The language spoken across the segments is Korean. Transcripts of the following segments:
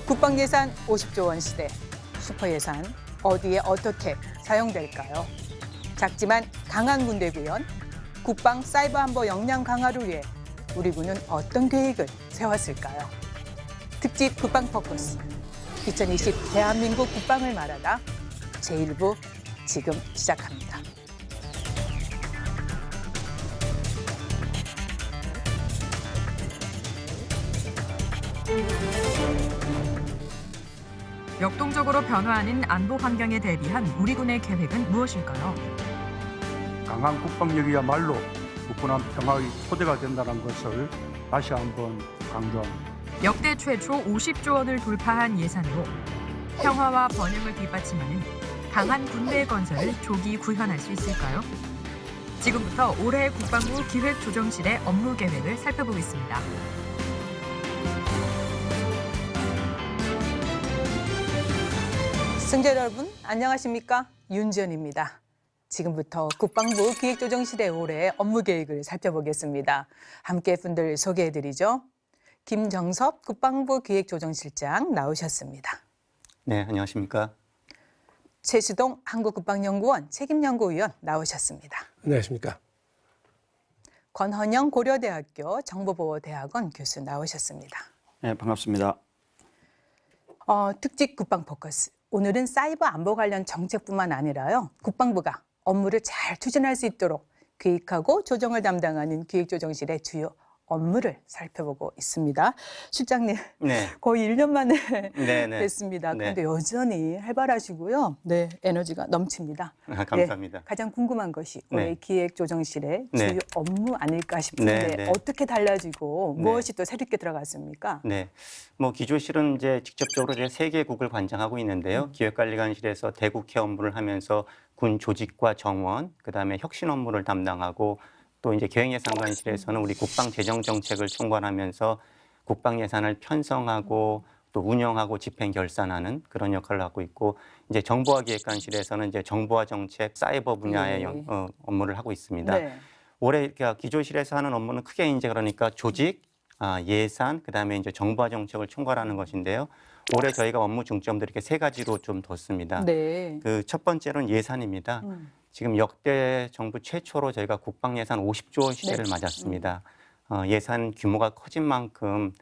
국방 예산 50조 원 시대, 슈퍼 예산 어디에 어떻게 사용될까요? 작지만 강한 군대 구현, 국방 사이버 안보 역량 강화를 위해 우리 군은 어떤 계획을 세웠을까요? 특집 국방 포커스, 2020 대한민국 국방을 말하다 제1부 지금 시작합니다. 역동적으로 변화하는 안보 환경에 대비한 우리 군의 계획은 무엇일까요? 강한 국방력이야말로 굳건한 평화의 토대가 된다는 것을 다시 한번 강조합니다. 역대 최초 50조 원을 돌파한 예산으로 평화와 번영을 뒷받침하는 강한 군대 건설을 조기 구현할 수 있을까요? 지금부터 올해 국방부 기획조정실의 업무 계획을 살펴보겠습니다. 승객 여러분, 안녕하십니까? 윤지연입니다. 지금부터 국방부 기획조정실의 올해 업무 계획을 살펴보겠습니다. 함께 분들 소개해드리죠. 김정섭 국방부 기획조정실장 나오셨습니다. 네, 안녕하십니까? 최수동 한국국방연구원 책임연구위원 나오셨습니다. 안녕하십니까? 권헌영 고려대학교 정보보호대학원 교수 나오셨습니다. 네, 반갑습니다. 특집 국방 포커스. 오늘은 사이버 안보 관련 정책뿐만 아니라요. 국방부가 업무를 잘 추진할 수 있도록 계획하고 조정을 담당하는 기획조정실의 주요 업무를 살펴보고 있습니다. 실장님, 네. 거의 1년 만에 네, 네. 뵀습니다. 네. 그런데 여전히 활발하시고요. 네, 에너지가 넘칩니다. 감사합니다. 네, 가장 궁금한 것이 올해 네. 기획조정실의 네. 주요 업무 아닐까 싶은데 네, 네. 어떻게 달라지고 네. 무엇이 또 새롭게 들어갔습니까? 네, 기조실은 이제 직접적으로 이제 3개국을 관장하고 있는데요. 기획관리관실에서 대국회 업무를 하면서 군 조직과 정원, 그다음에 혁신 업무를 담당하고 또 이제 계획예산관실에서는 우리 국방 재정 정책을 총괄하면서 국방 예산을 편성하고 또 운영하고 집행 결산하는 그런 역할을 하고 있고 이제 정보화 기획관실에서는 이제 정보화 정책, 사이버 분야의 네. 업무를 하고 있습니다. 네. 올해 기조실에서 하는 업무는 크게 이제 그러니까 조직, 예산, 그다음에 이제 정보화 정책을 총괄하는 것인데요. 올해 저희가 업무 중점들을 이렇게 3가지로 좀 뒀습니다. 네. 그 첫 번째는 예산입니다. 지금 역대 정부 최초로 저희가 국방 예산 50조 원 시대를 네. 맞았습니다. 예산 규모가 커진 만큼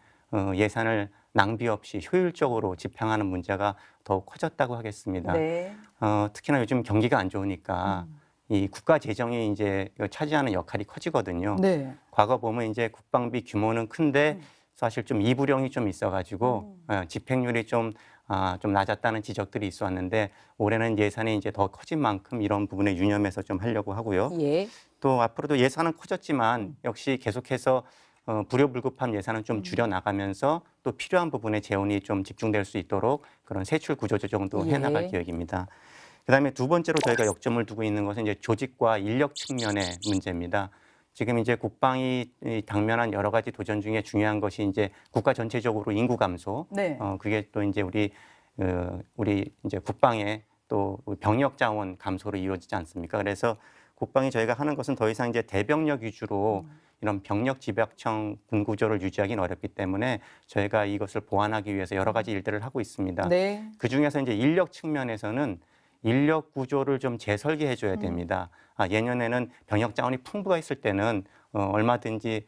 예산을 낭비 없이 효율적으로 집행하는 문제가 더욱 커졌다고 하겠습니다. 네. 특히나 요즘 경기가 안 좋으니까 이 국가 재정이 이제 차지하는 역할이 커지거든요. 네. 과거 보면 이제 국방비 규모는 큰데 사실 좀 이부령이 좀 있어가지고 집행률이 좀 낮았다는 지적들이 있었는데 올해는 예산이 이제 더 커진 만큼 이런 부분에 유념해서 좀 하려고 하고요. 예. 또 앞으로도 예산은 커졌지만 역시 계속해서 불효불급한 예산은 좀 줄여 나가면서 또 필요한 부분에 재원이 좀 집중될 수 있도록 그런 세출 구조 조정도 예. 해나갈 계획입니다. 그다음에 두 번째로 저희가 역점을 두고 있는 것은 이제 조직과 인력 측면의 문제입니다. 지금 이제 국방이 당면한 여러 가지 도전 중에 중요한 것이 이제 국가 전체적으로 인구 감소. 네. 그게 또 이제 우리 이제 국방의 또 병력 자원 감소로 이루어지지 않습니까? 그래서 국방이 저희가 하는 것은 더 이상 이제 대병력 위주로 이런 병력 집약청 군 구조를 유지하기는 어렵기 때문에 저희가 이것을 보완하기 위해서 여러 가지 일들을 하고 있습니다. 네. 그 중에서 이제 인력 측면에서는 인력 구조를 좀 재설계해 줘야 됩니다. 예년에는 병역 자원이 풍부가 있을 때는 얼마든지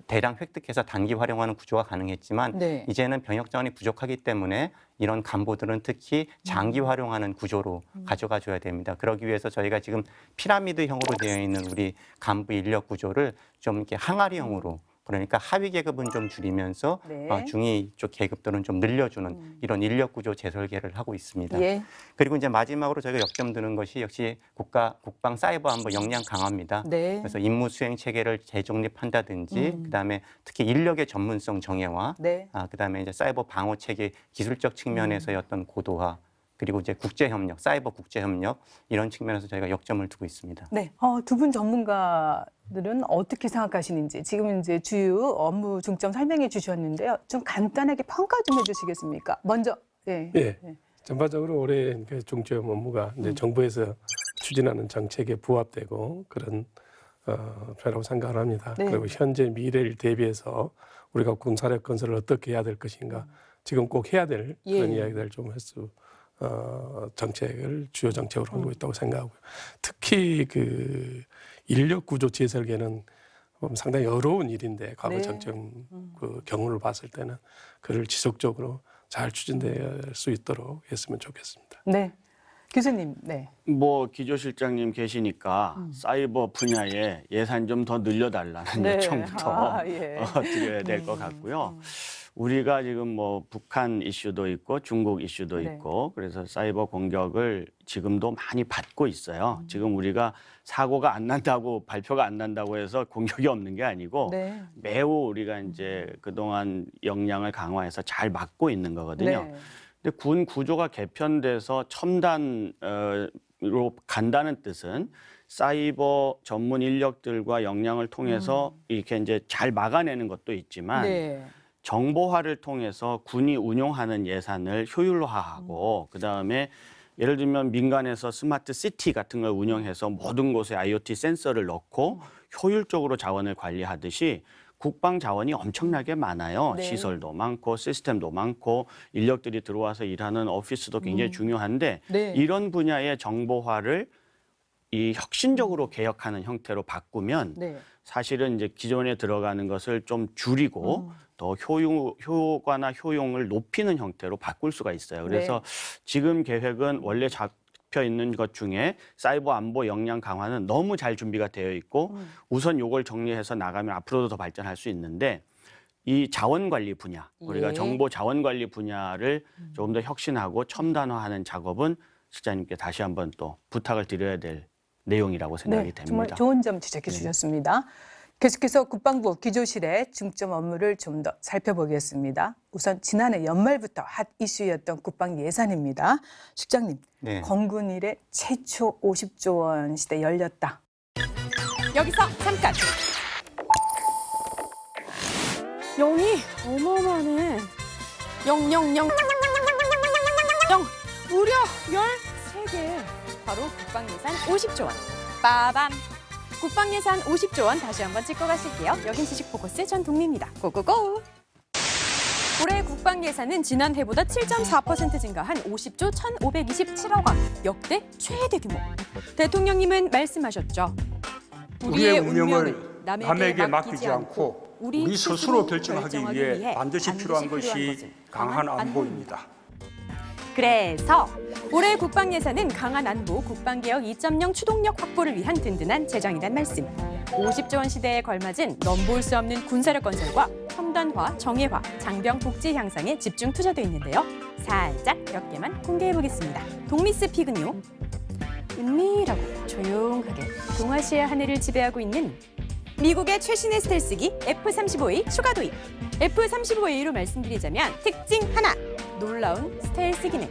대량 획득해서 단기 활용하는 구조가 가능했지만 네. 이제는 병역 자원이 부족하기 때문에 이런 간부들은 특히 장기 활용하는 구조로 가져가 줘야 됩니다. 그러기 위해서 저희가 지금 피라미드형으로 되어 있는 우리 간부 인력 구조를 좀 이렇게 항아리형으로 그러니까 하위 계급은 좀 줄이면서 네. 중위 쪽 계급들은 좀 늘려주는 이런 인력 구조 재설계를 하고 있습니다. 예. 그리고 이제 마지막으로 저희가 역점 드는 것이 역시 국방 사이버 안보 역량 강화입니다. 네. 그래서 임무 수행 체계를 재정립한다든지 그다음에 특히 인력의 전문성 정예화, 네. 그다음에 이제 사이버 방어 체계 기술적 측면에서의 어떤 고도화 그리고 이제 국제 협력, 사이버 국제 협력 이런 측면에서 저희가 역점을 두고 있습니다. 네. 두 분 전문가들은 어떻게 생각하시는지 지금 이제 주요 업무 중점 설명해 주셨는데요. 좀 간단하게 평가 좀 해주시겠습니까? 먼저. 네. 예. 네. 전반적으로 올해 그 중점 업무가 이제 정부에서 추진하는 정책에 부합되고 그런 편이라고 생각을 합니다. 네. 그리고 현재 미래를 대비해서 우리가 군사력 건설을 어떻게 해야 될 것인가 지금 꼭 해야 될 그런 예. 이야기들 좀 횟수 정책을 주요 정책으로 하고 있다고 생각하고요. 특히 그 인력 구조 재설계는 상당히 어려운 일인데 과거 네. 정책 그 경우를 봤을 때는 그를 지속적으로 잘 추진될 수 있도록 했으면 좋겠습니다. 네. 교수님, 네. 뭐 기조실장님 계시니까 사이버 분야에 예산 좀 더 늘려달라는 네. 요청부터 예. 드려야 될 것 같고요. 우리가 지금 뭐 북한 이슈도 있고 중국 이슈도 네. 있고 그래서 사이버 공격을 지금도 많이 받고 있어요. 지금 우리가 사고가 안 난다고 발표가 안 난다고 해서 공격이 없는 게 아니고 네. 매우 우리가 이제 그동안 역량을 강화해서 잘 막고 있는 거거든요. 네. 근데 군 구조가 개편돼서 첨단으로 간다는 뜻은 사이버 전문 인력들과 역량을 통해서 이렇게 이제 잘 막아내는 것도 있지만 네. 정보화를 통해서 군이 운용하는 예산을 효율화하고 그다음에 예를 들면 민간에서 스마트 시티 같은 걸 운영해서 모든 곳에 IoT 센서를 넣고 효율적으로 자원을 관리하듯이 국방 자원이 엄청나게 많아요. 네. 시설도 많고 시스템도 많고 인력들이 들어와서 일하는 오피스도 굉장히 중요한데 네. 이런 분야의 정보화를 이 혁신적으로 개혁하는 형태로 바꾸면 네. 사실은 이제 기존에 들어가는 것을 좀 줄이고 더 효과나 효용을 높이는 형태로 바꿀 수가 있어요. 그래서 지금 계획은 원래 잡혀 있는 것 중에 사이버 안보 역량 강화는 너무 잘 준비가 되어 있고 우선 요걸 정리해서 나가면 앞으로도 더 발전할 수 있는데 이 자원관리 분야, 우리가 예. 정보 자원관리 분야를 조금 더 혁신하고 첨단화하는 작업은 실장님께 다시 한번 또 부탁을 드려야 될 내용이라고 생각이 됩니다. 정말 좋은 점 지적해 주셨습니다. 계속해서 국방부 기조실의 중점 업무를 좀 더 살펴보겠습니다. 우선 지난해 연말부터 핫 이슈였던 국방 예산입니다. 실장님, 네. 건군 이래 최초 50조 원 시대 열렸다. 여기서 잠깐. 영이 어마어마하네. 000 무려 13개. 바로 국방 예산 50조 원. 빠밤. 국방 예산 50조 원 다시 한번 찍고 가실게요. 여긴 지식 포커스 전동미입니다. 고고고. 올해 국방 예산은 지난해보다 7.4% 증가한 50조 1,527억 원. 역대 최대 규모. 대통령님은 말씀하셨죠. 우리의 운명을 남에게 남에게 맡기지 않고 우리 스스로 결정하기 위해 반드시 필요한 것이 강한 안보입니다. 그래서 올해 국방 예산은 강한 안보, 국방개혁 2.0 추동력 확보를 위한 든든한 재정이란 말씀. 50조 원 시대에 걸맞은 넘볼 수 없는 군사력 건설과 첨단화, 정예화, 장병 복지 향상에 집중 투자돼 있는데요. 살짝 몇 개만 공개해 보겠습니다. 동미스 픽은요. 은밀하고 조용하게 동아시아 하늘을 지배하고 있는 미국의 최신의 스텔스기 F-35A 추가 도입. F-35A로 말씀드리자면 특징 하나, 놀라운 스텔스 기능.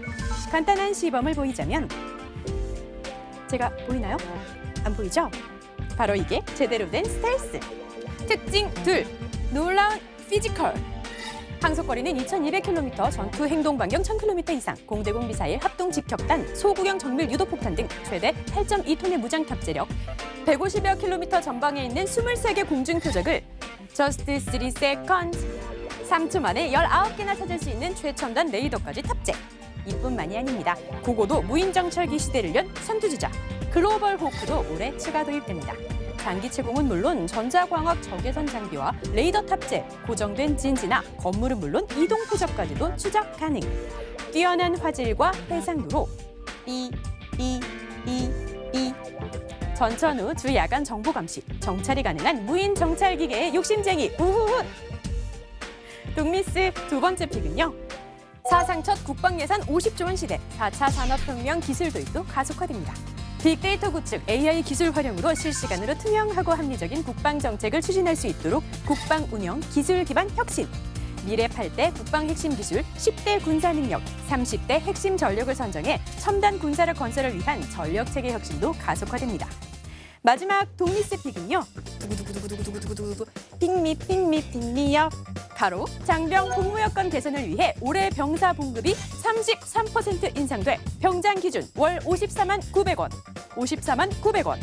간단한 시범을 보이자면 제가 보이나요? 안 보이죠? 바로 이게 제대로 된 스텔스. 특징 둘, 놀라운 피지컬. 항속거리는 2,200km, 전투 행동 반경 1,000km 이상, 공대공 미사일, 합동 직격단, 소구경 정밀 유도폭탄 등 최대 8.2톤의 무장 탑재력, 150여 킬로미터 전방에 있는 23개 공중 표적을 just 3 seconds, 3초 만에 19개나 찾을 수 있는 최첨단 레이더까지 탑재. 이뿐만이 아닙니다. 고고도 무인정찰기 시대를 연 선두주자, 글로벌 호크도 올해 추가 도입됩니다. 장기 채공은 물론 전자광학 적외선 장비와 레이더 탑재, 고정된 진지나 건물은 물론 이동 표적까지도 추적 가능. 뛰어난 화질과 해상도로 전천 후 주 야간 정보 감시, 정찰이 가능한 무인 정찰 기계의 욕심쟁이 우후훗. 동미스 두 번째 픽은요. 사상 첫 국방 예산 50조 원 시대, 4차 산업혁명 기술 도입도 가속화됩니다. 빅데이터 구축, AI 기술 활용으로 실시간으로 투명하고 합리적인 국방 정책을 추진할 수 있도록 국방 운영 기술 기반 혁신. 미래 8대 국방 핵심 기술, 10대 군사 능력, 30대 핵심 전력을 선정해 첨단 군사력 건설을 위한 전력 체계 혁신도 가속화됩니다. 마지막 동미스 픽은요. 두구두구두구두구두구두구 픽미역. 바로 장병 복무 여건 개선을 위해 올해 병사 봉급이 33% 인상돼 병장 기준 월 54만 900원. 54만 900원.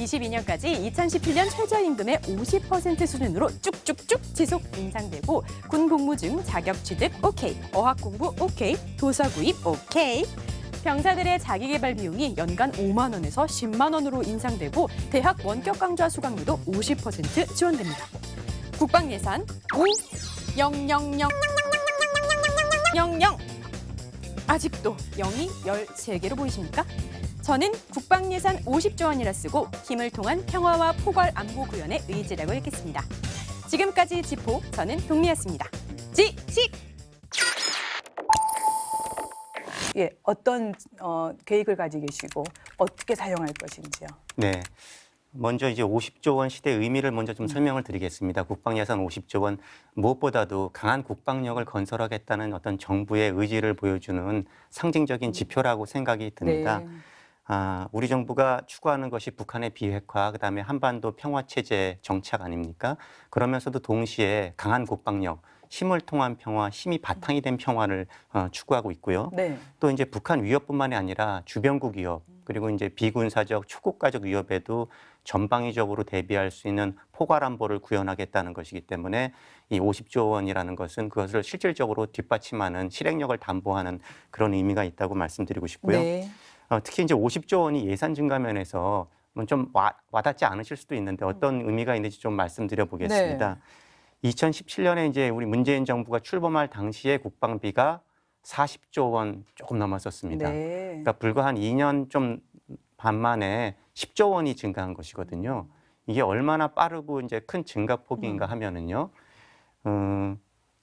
22년까지 2017년 최저임금의 50% 수준으로 쭉쭉쭉 지속 인상되고 군 복무 중 자격 취득 오케이, 어학 공부 오케이, 도서 구입 오케이. 병사들의 자기개발 비용이 연간 5만 원에서 10만 원으로 인상되고 대학 원격 강좌 수강료도 50% 지원됩니다. 국방 예산 5,000,000,000 아직도 0이 13개로 보이십니까? 저는 국방 예산 50조 원이라 쓰고 힘을 통한 평화와 포괄 안보 구현의 의지라고 읽겠습니다. 지금까지 지포, 저는 동미였습니다. 지식! 예, 어떤 계획을 가지고 계시고 어떻게 사용할 것인지요? 네. 먼저 이제 50조 원 시대의 의미를 먼저 좀 설명을 드리겠습니다. 국방 예산 50조 원 무엇보다도 강한 국방력을 건설하겠다는 어떤 정부의 의지를 보여주는 상징적인 지표라고 생각이 듭니다. 네. 우리 정부가 추구하는 것이 북한의 비핵화, 그다음에 한반도 평화 체제 정착 아닙니까? 그러면서도 동시에 강한 국방력, 힘을 통한 평화, 힘이 바탕이 된 평화를 추구하고 있고요. 네. 또 이제 북한 위협뿐만이 아니라 주변국 위협, 그리고 이제 비군사적, 초국가적 위협에도 전방위적으로 대비할 수 있는 포괄 안보를 구현하겠다는 것이기 때문에 이 50조 원이라는 것은 그것을 실질적으로 뒷받침하는 실행력을 담보하는 그런 의미가 있다고 말씀드리고 싶고요. 네. 특히 이제 50조 원이 예산 증가 면에서 좀 와닿지 않으실 수도 있는데 어떤 의미가 있는지 좀 말씀드려 보겠습니다. 네. 2017년에 이제 우리 문재인 정부가 출범할 당시에 국방비가 40조 원 조금 넘었었습니다. 네. 그러니까 불과 한 2년 좀 반 만에 10조 원이 증가한 것이거든요. 이게 얼마나 빠르고 이제 큰 증가폭인가 하면은요.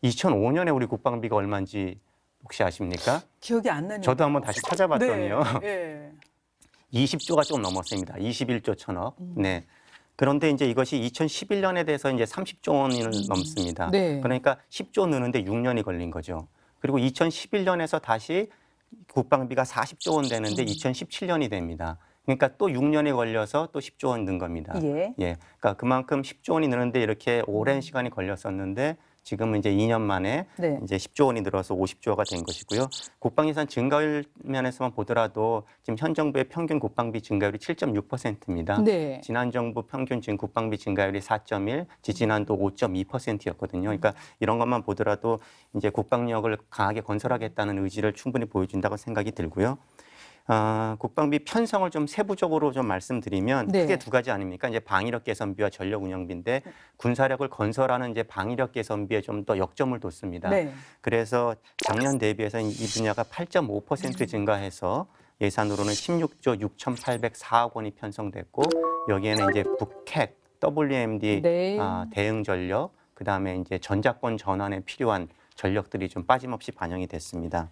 2005년에 우리 국방비가 얼마인지 혹시 아십니까? 기억이 안 나네요. 저도 한번 다시 찾아봤더니요. 네. 20조가 좀 넘었습니다. 21조 천억. 네. 그런데 이제 이것이 2011년에 돼서 이제 30조 원을 넘습니다. 네. 그러니까 10조 느는데 6년이 걸린 거죠. 그리고 2011년에서 다시 국방비가 40조 원 되는데 2017년이 됩니다. 그러니까 또 6년이 걸려서 또 10조 원 는 겁니다. 예. 그러니까 그만큼 10조 원이 느는데 이렇게 오랜 시간이 걸렸었는데 지금은 이제 2년 만에 네. 이제 10조 원이 늘어서 50조가 된 것이고요. 국방 예산 증가율 면에서만 보더라도 지금 현 정부의 평균 국방비 증가율이 7.6%입니다. 네. 지난 정부 평균 국방비 증가율이 4.1, 지지난도 5.2%였거든요. 그러니까 이런 것만 보더라도 이제 국방력을 강하게 건설하겠다는 의지를 충분히 보여준다고 생각이 들고요. 국방비 편성을 좀 세부적으로 좀 말씀드리면 네. 크게 두 가지 아닙니까? 이제 방위력 개선비와 전력 운영비인데 군사력을 건설하는 이제 방위력 개선비에 좀 더 역점을 뒀습니다. 네. 그래서 작년 대비해서 이 분야가 8.5% 증가해서 예산으로는 16조 6,804억 원이 편성됐고 여기에는 이제 북핵, WMD 네. 대응 전력, 그다음에 이제 전자권 전환에 필요한 전력들이 좀 빠짐없이 반영이 됐습니다.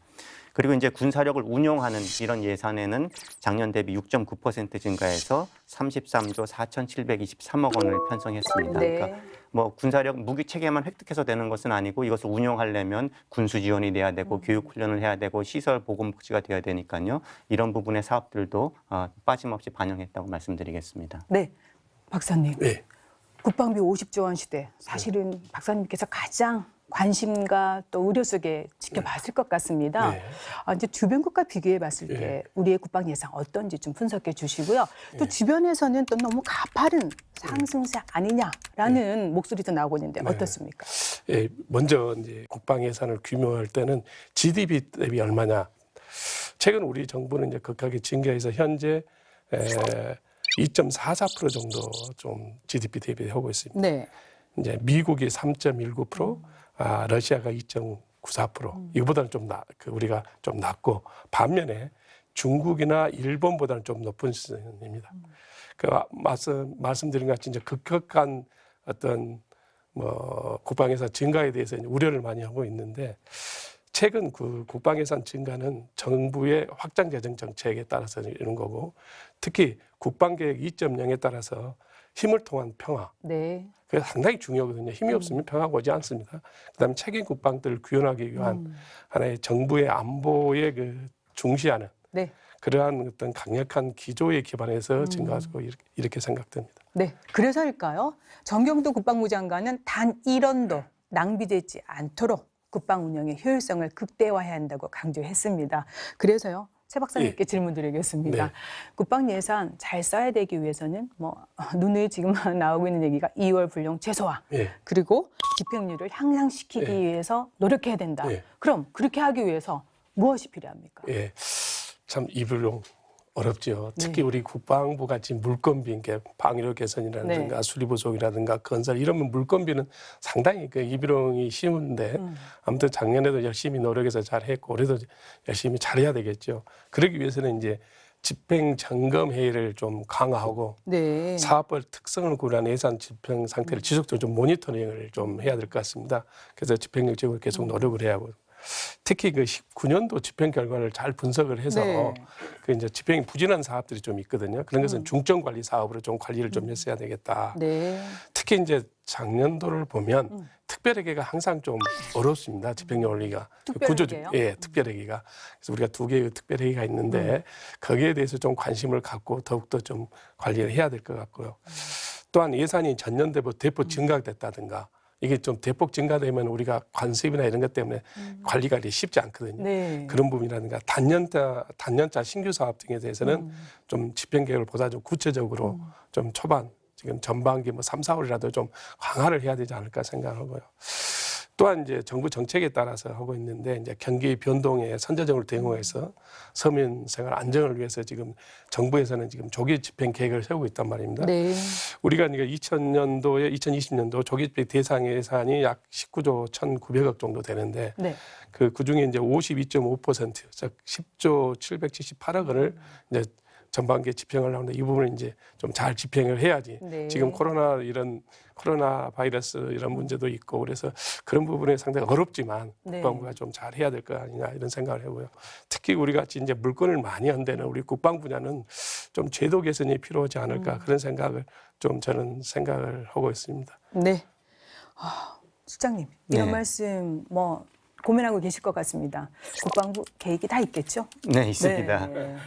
그리고 이제 군사력을 운용하는 이런 예산에는 작년 대비 6.9% 증가해서 33조 4,723억 원을 편성했습니다. 네. 그러니까 뭐 군사력 무기 체계만 획득해서 되는 것은 아니고 이것을 운용하려면 군수 지원이 돼야 되고 교육 훈련을 해야 되고 시설 보건 복지가 돼야 되니까요. 이런 부분의 사업들도 빠짐없이 반영했다고 말씀드리겠습니다. 네. 박사님. 네. 국방비 50조 원 시대. 사실은 박사님께서 가장 관심과 또 우려 속에 지켜봤을 것 같습니다. 네. 이제 주변국과 비교해 봤을 때 네. 우리의 국방 예산 어떤지 좀 분석해 주시고요. 또 주변에서는 또 너무 가파른 상승세 아니냐라는 목소리도 나오고 있는데 어떻습니까? 예, 먼저 이제 국방 예산을 규모할 때는 GDP 대비 얼마냐. 최근 우리 정부는 이제 극하게 증가해서 현재 2.44% 정도 좀 GDP 대비하고 있습니다. 네. 이제 미국이 3.19%, 러시아가 2.94%. 이거보다는 좀 우리가 좀 낮고 반면에 중국이나 일본보다는 좀 높은 수준입니다. 그 말씀드린 것 같이 이제 급격한 어떤 국방예산 증가에 대해서 이제 우려를 많이 하고 있는데 최근 그 국방예산 증가는 정부의 확장 재정 정책에 따라서 이런 거고 특히 국방계획 2.0에 따라서 힘을 통한 평화. 네. 그게 상당히 중요하거든요. 힘이 없으면 평화가 오지 않습니다. 그다음에 책임 국방들을 구현하기 위한 하나의 정부의 안보에 중시하는 네. 그러한 어떤 강력한 기조에 기반해서 증가하고 이렇게 생각됩니다. 네. 그래서일까요? 정경도 국방부 장관은 단 1원도 낭비되지 않도록 국방 운영의 효율성을 극대화해야 한다고 강조했습니다. 그래서요. 최 박사님께 질문드리겠습니다. 네. 국방 예산 잘 써야 되기 위해서는 뭐 눈에 지금 나오고 있는 얘기가 2월 불용 최소화, 예. 그리고 집행률을 향상시키기 네. 위해서 노력해야 된다. 네. 그럼 그렇게 하기 위해서 무엇이 필요합니까? 예. 참 이불용 어렵죠. 특히 네. 우리 국방부가 지금 물건비, 방위력 개선이라든가 네. 수리부속이라든가 건설 이러면 물건비는 상당히 그 이비용이 쉬운데 아무튼 작년에도 열심히 노력해서 잘했고 올해도 열심히 잘해야 되겠죠. 그러기 위해서는 이제 집행 점검 회의를 좀 강화하고 네. 사업별 특성을 고려한 예산 집행 상태를 지속적으로 좀 모니터링을 좀 해야 될 것 같습니다. 그래서 집행력 제고를 계속 노력을 해야 하고. 특히 그 19년도 집행 결과를 잘 분석을 해서 네. 그 이제 집행이 부진한 사업들이 좀 있거든요. 그런 것은 중점 관리 사업으로 좀 관리를 좀 했어야 되겠다. 네. 특히 이제 작년도를 보면 특별회계가 항상 좀 어렵습니다. 집행력 올리기가 특별회계요? 예, 특별회계가. 그래서 우리가 2개의 특별회계가 있는데 거기에 대해서 좀 관심을 갖고 더욱더 좀 관리를 해야 될 것 같고요. 또한 예산이 전년대보다 대폭 증가됐다든가. 이게 좀 대폭 증가되면 우리가 관세비나 이런 것 때문에 관리가 쉽지 않거든요. 네. 그런 부분이라든가 단년차 신규 사업 등에 대해서는 좀 집행 계획을 보다 좀 구체적으로 좀 초반 지금 전반기 뭐 3, 4월이라도 좀 강화를 해야 되지 않을까 생각하고요. 또한 이제 정부 정책에 따라서 하고 있는데 이제 경기 변동에 선제적으로 대응해서 서민 생활 안정을 위해서 지금 정부에서는 지금 조기 집행 계획을 세우고 있단 말입니다. 네. 우리가 이제 2020년도 조기 집행 대상 예산이 약 19조 1,900억 정도 되는데 네. 그중에 이제 52.5%, 즉 10조 778억 원을 이제 전반기에 집행을 하는데 이 부분을 이제 좀 잘 집행을 해야지. 네. 지금 코로나 바이러스 이런 문제도 있고 그래서 그런 부분에 상당히 어렵지만 네. 국방부가 좀 잘 해야 될 거 아니냐 이런 생각을 해보요. 특히 우리 같이 이제 물건을 많이 한다는 우리 국방 분야는 좀 제도 개선이 필요하지 않을까 그런 생각을 좀 저는 생각을 하고 있습니다. 네. 실장님, 이런 네. 말씀 뭐 고민하고 계실 것 같습니다. 국방부 계획이 다 있겠죠? 네, 있습니다. 네.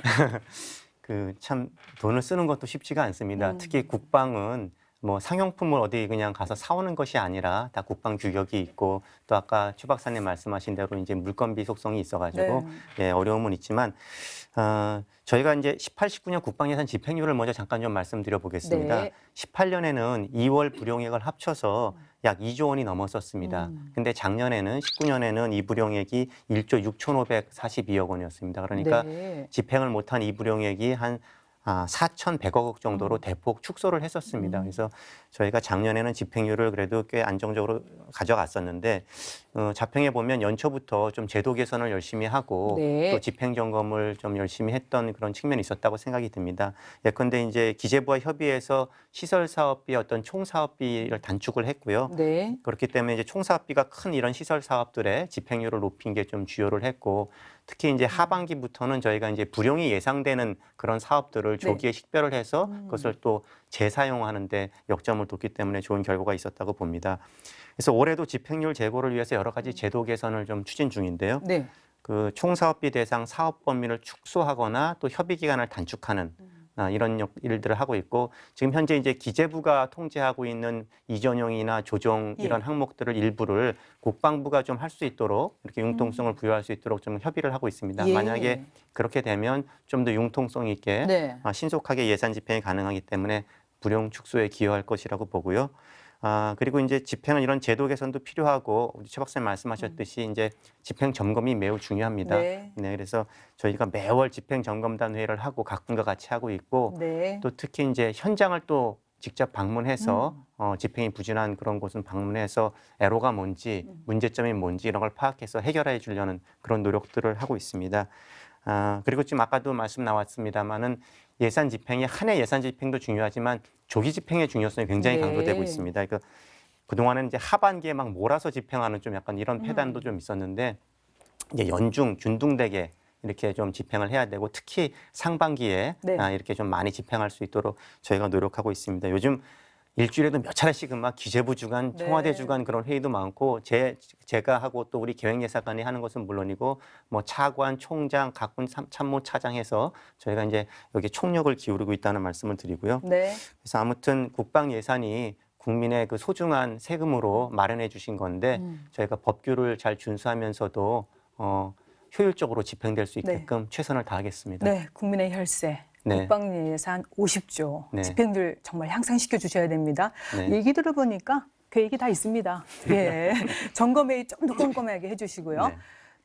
그 참 돈을 쓰는 것도 쉽지가 않습니다. 특히 국방은 뭐 상용품을 어디 그냥 가서 사오는 것이 아니라 다 국방 규격이 있고 또 아까 최 박사님 말씀하신 대로 이제 물건비 속성이 있어가지고 예, 어려움은 있지만 저희가 이제 18, 19년 국방 예산 집행률을 먼저 잠깐 좀 말씀드려 보겠습니다. 네. 18년에는 2월 불용액을 합쳐서 약 2조 원이 넘었었습니다. 근데 작년에는 19년에는 이 불용액이 1조 6,542억 원이었습니다. 그러니까 네. 집행을 못한 이 불용액이 한 4,100억 원 정도로 대폭 축소를 했었습니다. 그래서 저희가 작년에는 집행률을 그래도 꽤 안정적으로 가져갔었는데 자평해 보면 연초부터 좀 제도 개선을 열심히 하고 네. 또 집행 점검을 좀 열심히 했던 그런 측면이 있었다고 생각이 듭니다. 예컨대 이제 기재부와 협의해서 시설 사업비 어떤 총 사업비를 단축을 했고요. 네. 그렇기 때문에 이제 총 사업비가 큰 이런 시설 사업들의 집행률을 높인 게 좀 주요를 했고 특히 이제 하반기부터는 저희가 이제 불용이 예상되는 그런 사업들을 조기에 식별을 해서 그것을 또 재사용하는데 역점을 뒀기 때문에 좋은 결과가 있었다고 봅니다. 그래서 올해도 집행률 제고를 위해서 여러 가지 제도 개선을 좀 추진 중인데요. 네. 그 총사업비 대상 사업 범위를 축소하거나 또 협의 기간을 단축하는 이런 일들을 하고 있고 지금 현재 이제 기재부가 통제하고 있는 이전용이나 조정 이런 항목들을 일부를 국방부가 좀 할 수 있도록 이렇게 융통성을 부여할 수 있도록 좀 협의를 하고 있습니다. 예. 만약에 그렇게 되면 좀 더 융통성 있게 네. 신속하게 예산 집행이 가능하기 때문에 불용 축소에 기여할 것이라고 보고요. 그리고 이제 집행은 이런 제도 개선도 필요하고 우리 최 박사님 말씀하셨듯이 이제 집행 점검이 매우 중요합니다. 네. 그래서 저희가 매월 집행 점검단 회의를 하고 각 분과 같이 하고 있고 네. 또 특히 이제 현장을 또 직접 방문해서 집행이 부진한 그런 곳은 방문해서 애로가 뭔지 문제점이 뭔지 이런 걸 파악해서 해결해 주려는 그런 노력들을 하고 있습니다. 그리고 지금 아까도 말씀 나왔습니다마는 예산 집행이 한 해 예산 집행도 중요하지만 조기 집행의 중요성이 굉장히 네. 강조되고 있습니다. 그러니까 그동안은 이제 하반기에 막 몰아서 집행하는 좀 약간 이런 패단도 좀 있었는데 이제 연중 균등되게 이렇게 좀 집행을 해야 되고 특히 상반기에 네. 이렇게 좀 많이 집행할 수 있도록 저희가 노력하고 있습니다. 요즘 일주일에도 몇 차례씩은 막 기재부 주간, 청와대 네. 주간 그런 회의도 많고 제가 하고 또 우리 계획예산관이 하는 것은 물론이고 뭐 차관, 총장, 각군 참모차장 해서 저희가 이제 여기 총력을 기울이고 있다는 말씀을 드리고요. 네. 그래서 아무튼 국방 예산이 국민의 그 소중한 세금으로 마련해 주신 건데 저희가 법규를 잘 준수하면서도 효율적으로 집행될 수 있게끔 최선을 다하겠습니다. 네, 국민의 혈세. 네. 국방 예산 50조 네. 집행률 정말 향상시켜 주셔야 됩니다. 네. 얘기 들어보니까 계획이 다 있습니다. 예, 점검회의 좀 더 꼼꼼하게 해주시고요. 네.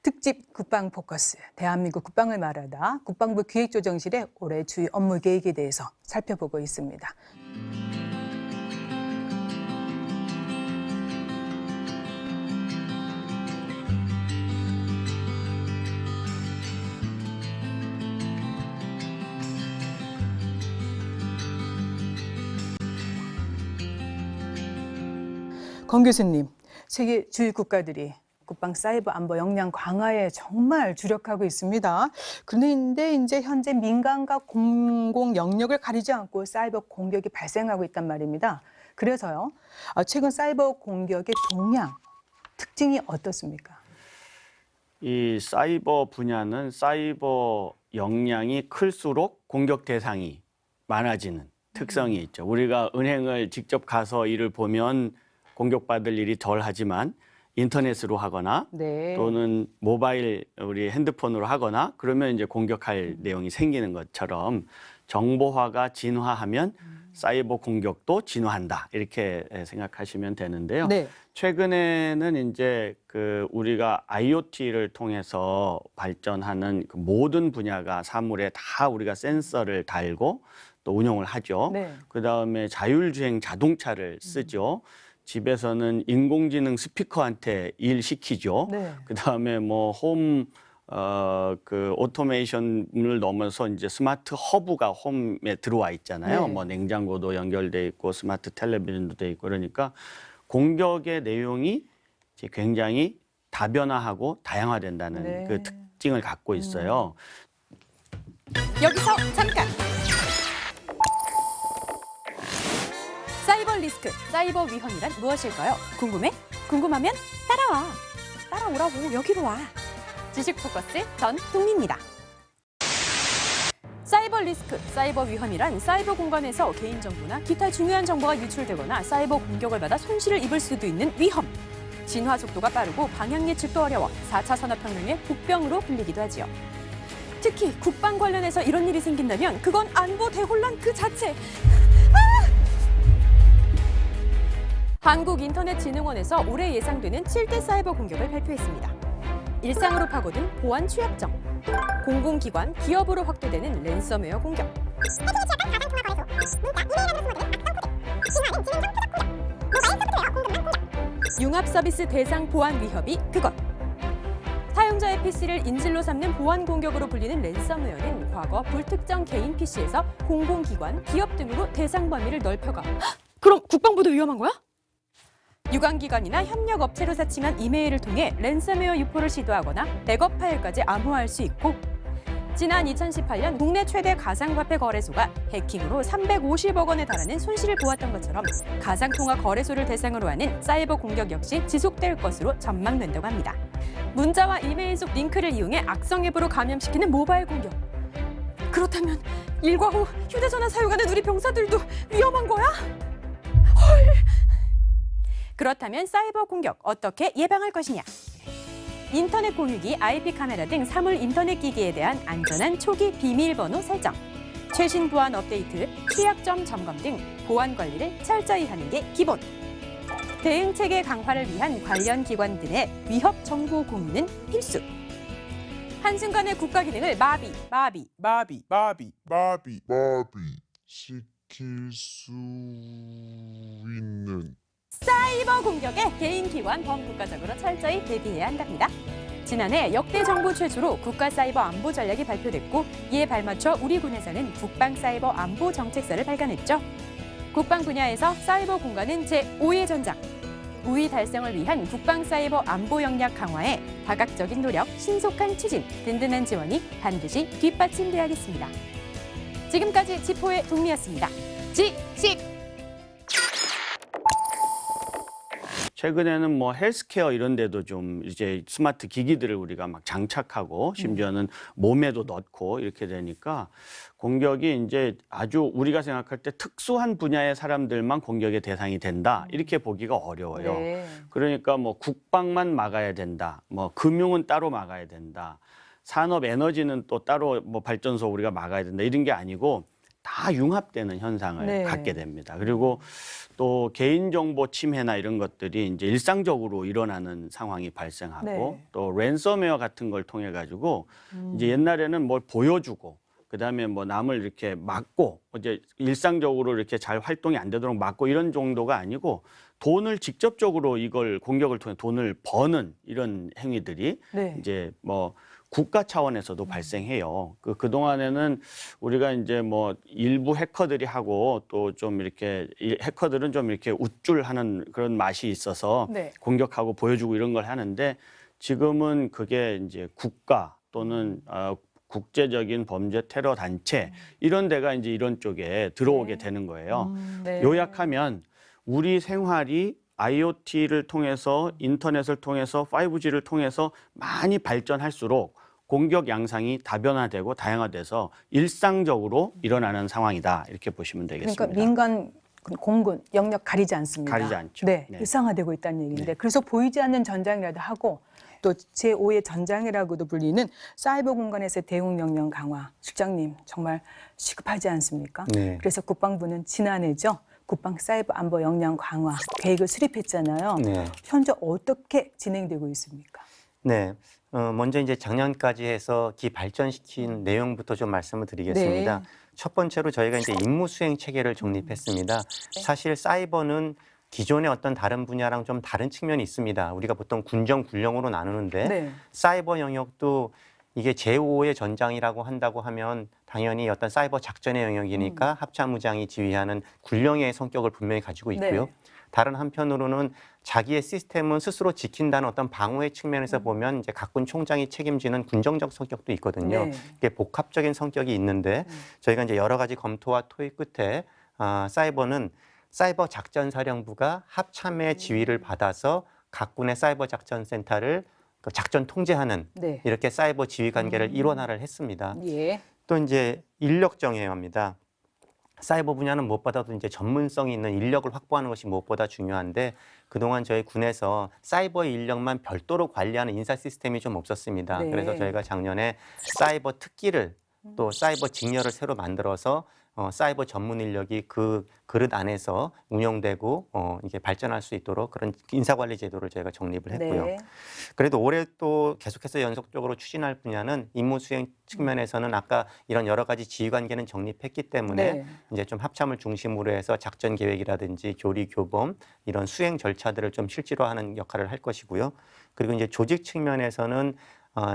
특집 국방 포커스, 대한민국 국방을 말하다 국방부 기획조정실의 올해 주요 업무 계획에 대해서 살펴보고 있습니다. 권 교수님, 세계 주요 국가들이 국방 사이버 안보 역량 강화에 정말 주력하고 있습니다. 그런데 이제 현재 민간과 공공 영역을 가리지 않고 사이버 공격이 발생하고 있단 말입니다. 그래서요, 최근 사이버 공격의 동향, 특징이 어떻습니까? 이 사이버 분야는 사이버 역량이 클수록 공격 대상이 많아지는 특성이 있죠. 우리가 은행을 직접 가서 일을 보면 공격받을 일이 덜 하지만 인터넷으로 하거나 네. 또는 모바일 우리 핸드폰으로 하거나 그러면 이제 공격할 내용이 생기는 것처럼 정보화가 진화하면 사이버 공격도 진화한다 이렇게 생각하시면 되는데요. 네. 최근에는 이제 그 우리가 IoT를 통해서 발전하는 그 모든 분야가 사물에 다 우리가 센서를 달고 또 운용을 하죠. 네. 그다음에 자율주행 자동차를 쓰죠. 집에서는 인공지능 스피커한테 일 시키죠. 네. 그다음에 뭐 그 오토메이션을 넘어서 이제 스마트 허브가 홈에 들어와 있잖아요. 네. 뭐 냉장고도 연결돼 있고 스마트 텔레비전도 돼 있고 그러니까 공격의 내용이 이제 굉장히 다변화하고 다양화된다는 네. 그 특징을 갖고 있어요. 여기서 잠깐! 사이버 리스크, 사이버 위험이란 무엇일까요? 궁금해? 궁금하면 따라와. 따라오라고, 여기로 와. 지식 포커스 전동미입니다. 사이버 리스크, 사이버 위험이란 사이버 공간에서 개인정보나 기타 중요한 정보가 유출되거나 사이버 공격을 받아 손실을 입을 수도 있는 위험. 진화 속도가 빠르고 방향 예측도 어려워 4차 산업혁명의 복병으로 불리기도 하지요. 특히 국방 관련해서 이런 일이 생긴다면 그건 안보 대혼란 그 자체. 한국인터넷진흥원에서 올해 예상되는 7대 사이버 공격을 발표했습니다. 일상으로 파고든 보안 취약점, 공공기관, 기업으로 확대되는 랜섬웨어 공격, 융합서비스 대상 보안 위협이 그것. 사용자의 PC를 인질로 삼는 보안 공격으로 불리는 랜섬웨어는 과거 불특정 개인 PC에서 공공기관, 기업 등으로 대상 범위를 넓혀가. 그럼 국방부도 위험한 거야? 유관기관이나 협력업체로 사칭한 이메일을 통해 랜섬웨어 유포를 시도하거나 백업 파일까지 암호화할 수 있고 지난 2018년 국내 최대 가상화폐 거래소가 해킹으로 350억 원에 달하는 손실을 보았던 것처럼 가상통화 거래소를 대상으로 하는 사이버 공격 역시 지속될 것으로 전망된다고 합니다. 문자와 이메일 속 링크를 이용해 악성 앱으로 감염시키는 모바일 공격. 그렇다면 일과 후 휴대전화 사용하는 우리 병사들도 위험한 거야? 헐! 그렇다면 사이버 공격 어떻게 예방할 것이냐? 인터넷 공유기, IP 카메라 등 사물 인터넷 기기에 대한 안전한 초기 비밀번호 설정, 최신 보안 업데이트, 취약점 점검 등 보안 관리를 철저히 하는 게 기본. 대응 체계 강화를 위한 관련 기관들의 위협 정보 공유는 필수. 한순간의 국가 기능을 시킬 수 있는 사이버 공격에 개인 기관 범국가적으로 철저히 대비해야 한답니다. 지난해 역대 정부 최초로 국가 사이버 안보 전략이 발표됐고 이에 발맞춰 우리 군에서는 국방 사이버 안보 정책서를 발간했죠. 국방 분야에서 사이버 공간은 제5의 전장. 우위 달성을 위한 국방 사이버 안보 역량 강화에 다각적인 노력, 신속한 추진, 든든한 지원이 반드시 뒷받침돼야겠습니다. 지금까지 지포의 동미였습니다. 지식! 최근에는 뭐 헬스케어 이런 데도 좀 이제 스마트 기기들을 우리가 막 장착하고 심지어는 몸에도 넣고 이렇게 되니까 공격이 이제 아주 우리가 생각할 때 특수한 분야의 사람들만 공격의 대상이 된다. 이렇게 보기가 어려워요. 네. 그러니까 뭐 국방만 막아야 된다. 뭐 금융은 따로 막아야 된다. 산업 에너지는 또 따로 뭐 발전소 우리가 막아야 된다. 이런 게 아니고 다 융합되는 현상을 네. 갖게 됩니다. 그리고 또 개인정보 침해나 이런 것들이 이제 일상적으로 일어나는 상황이 발생하고 네. 또 랜섬웨어 같은 걸 통해 가지고 이제 옛날에는 뭘 보여주고 그다음에 뭐 남을 이렇게 막고 이제 일상적으로 이렇게 잘 활동이 안 되도록 막고 이런 정도가 아니고 돈을 직접적으로 이걸 공격을 통해 돈을 버는 이런 행위들이 네. 이제 뭐 국가 차원에서도 발생해요. 그동안에는 우리가 이제 뭐 일부 해커들이 하고 또 좀 이렇게 해커들은 좀 이렇게 우쭐하는 그런 맛이 있어서 네. 공격하고 보여주고 이런 걸 하는데 지금은 그게 이제 국가 또는 국제적인 범죄 테러 단체 이런 데가 이제 이런 쪽에 들어오게 되는 거예요. 네. 요약하면 우리 생활이 IoT를 통해서 인터넷을 통해서 5G를 통해서 많이 발전할수록 공격 양상이 다변화되고 다양화돼서 일상적으로 일어나는 상황이다. 이렇게 보시면 되겠습니다. 그러니까 민간 공군 영역 가리지 않습니다. 가리지 않죠. 네, 네. 일상화되고 있다는 얘기인데 네. 그래서 보이지 않는 전장이라도 하고 또 제5의 전장이라고도 불리는 사이버 공간에서의 대응 명령 강화. 실장님 정말 시급하지 않습니까? 네. 그래서 국방부는 지난해죠. 국방 사이버 안보 역량 강화 계획을 수립했잖아요. 네. 현재 어떻게 진행되고 있습니까? 네. 먼저 이제 작년까지 해서 발전시킨 내용부터 좀 말씀을 드리겠습니다. 네. 첫 번째로 저희가 이제 임무 수행 체계를 정립했습니다. 사실 사이버는 기존의 어떤 다른 분야랑 좀 다른 측면이 있습니다. 우리가 보통 군정, 군령으로 나누는데 네. 사이버 영역도 이게 제5의 전장이라고 한다고 하면 당연히 어떤 사이버 작전의 영역이니까 합참의장이 지휘하는 군령의 성격을 분명히 가지고 있고요. 네. 다른 한편으로는 자기의 시스템은 스스로 지킨다는 어떤 방어의 측면에서 보면 이제 각군 총장이 책임지는 군정적 성격도 있거든요. 네. 이게 복합적인 성격이 있는데 저희가 이제 여러 가지 검토와 토의 끝에 사이버는 사이버 작전사령부가 합참의 지휘를 받아서 각군의 사이버 작전 센터를 작전 통제하는 네. 이렇게 사이버 지휘 관계를 일원화를 했습니다. 예. 또 이제 인력 정예합니다. 사이버 분야는 무엇보다도 이제 전문성이 있는 인력을 확보하는 것이 무엇보다 중요한데 그동안 저희 군에서 사이버 인력만 별도로 관리하는 인사 시스템이 좀 없었습니다. 네. 그래서 저희가 작년에 사이버 특기를 또 사이버 직렬을 새로 만들어서 사이버 전문 인력이 그 그릇 안에서 운영되고 이게 발전할 수 있도록 그런 인사관리 제도를 저희가 정립을 했고요. 네. 그래도 올해 또 계속해서 연속적으로 추진할 분야는 임무 수행 측면에서는 아까 이런 여러 가지 지휘 관계는 정립했기 때문에 네. 이제 좀 합참을 중심으로 해서 작전 계획이라든지 조리 교범 이런 수행 절차들을 좀 실질화하는 역할을 할 것이고요. 그리고 이제 조직 측면에서는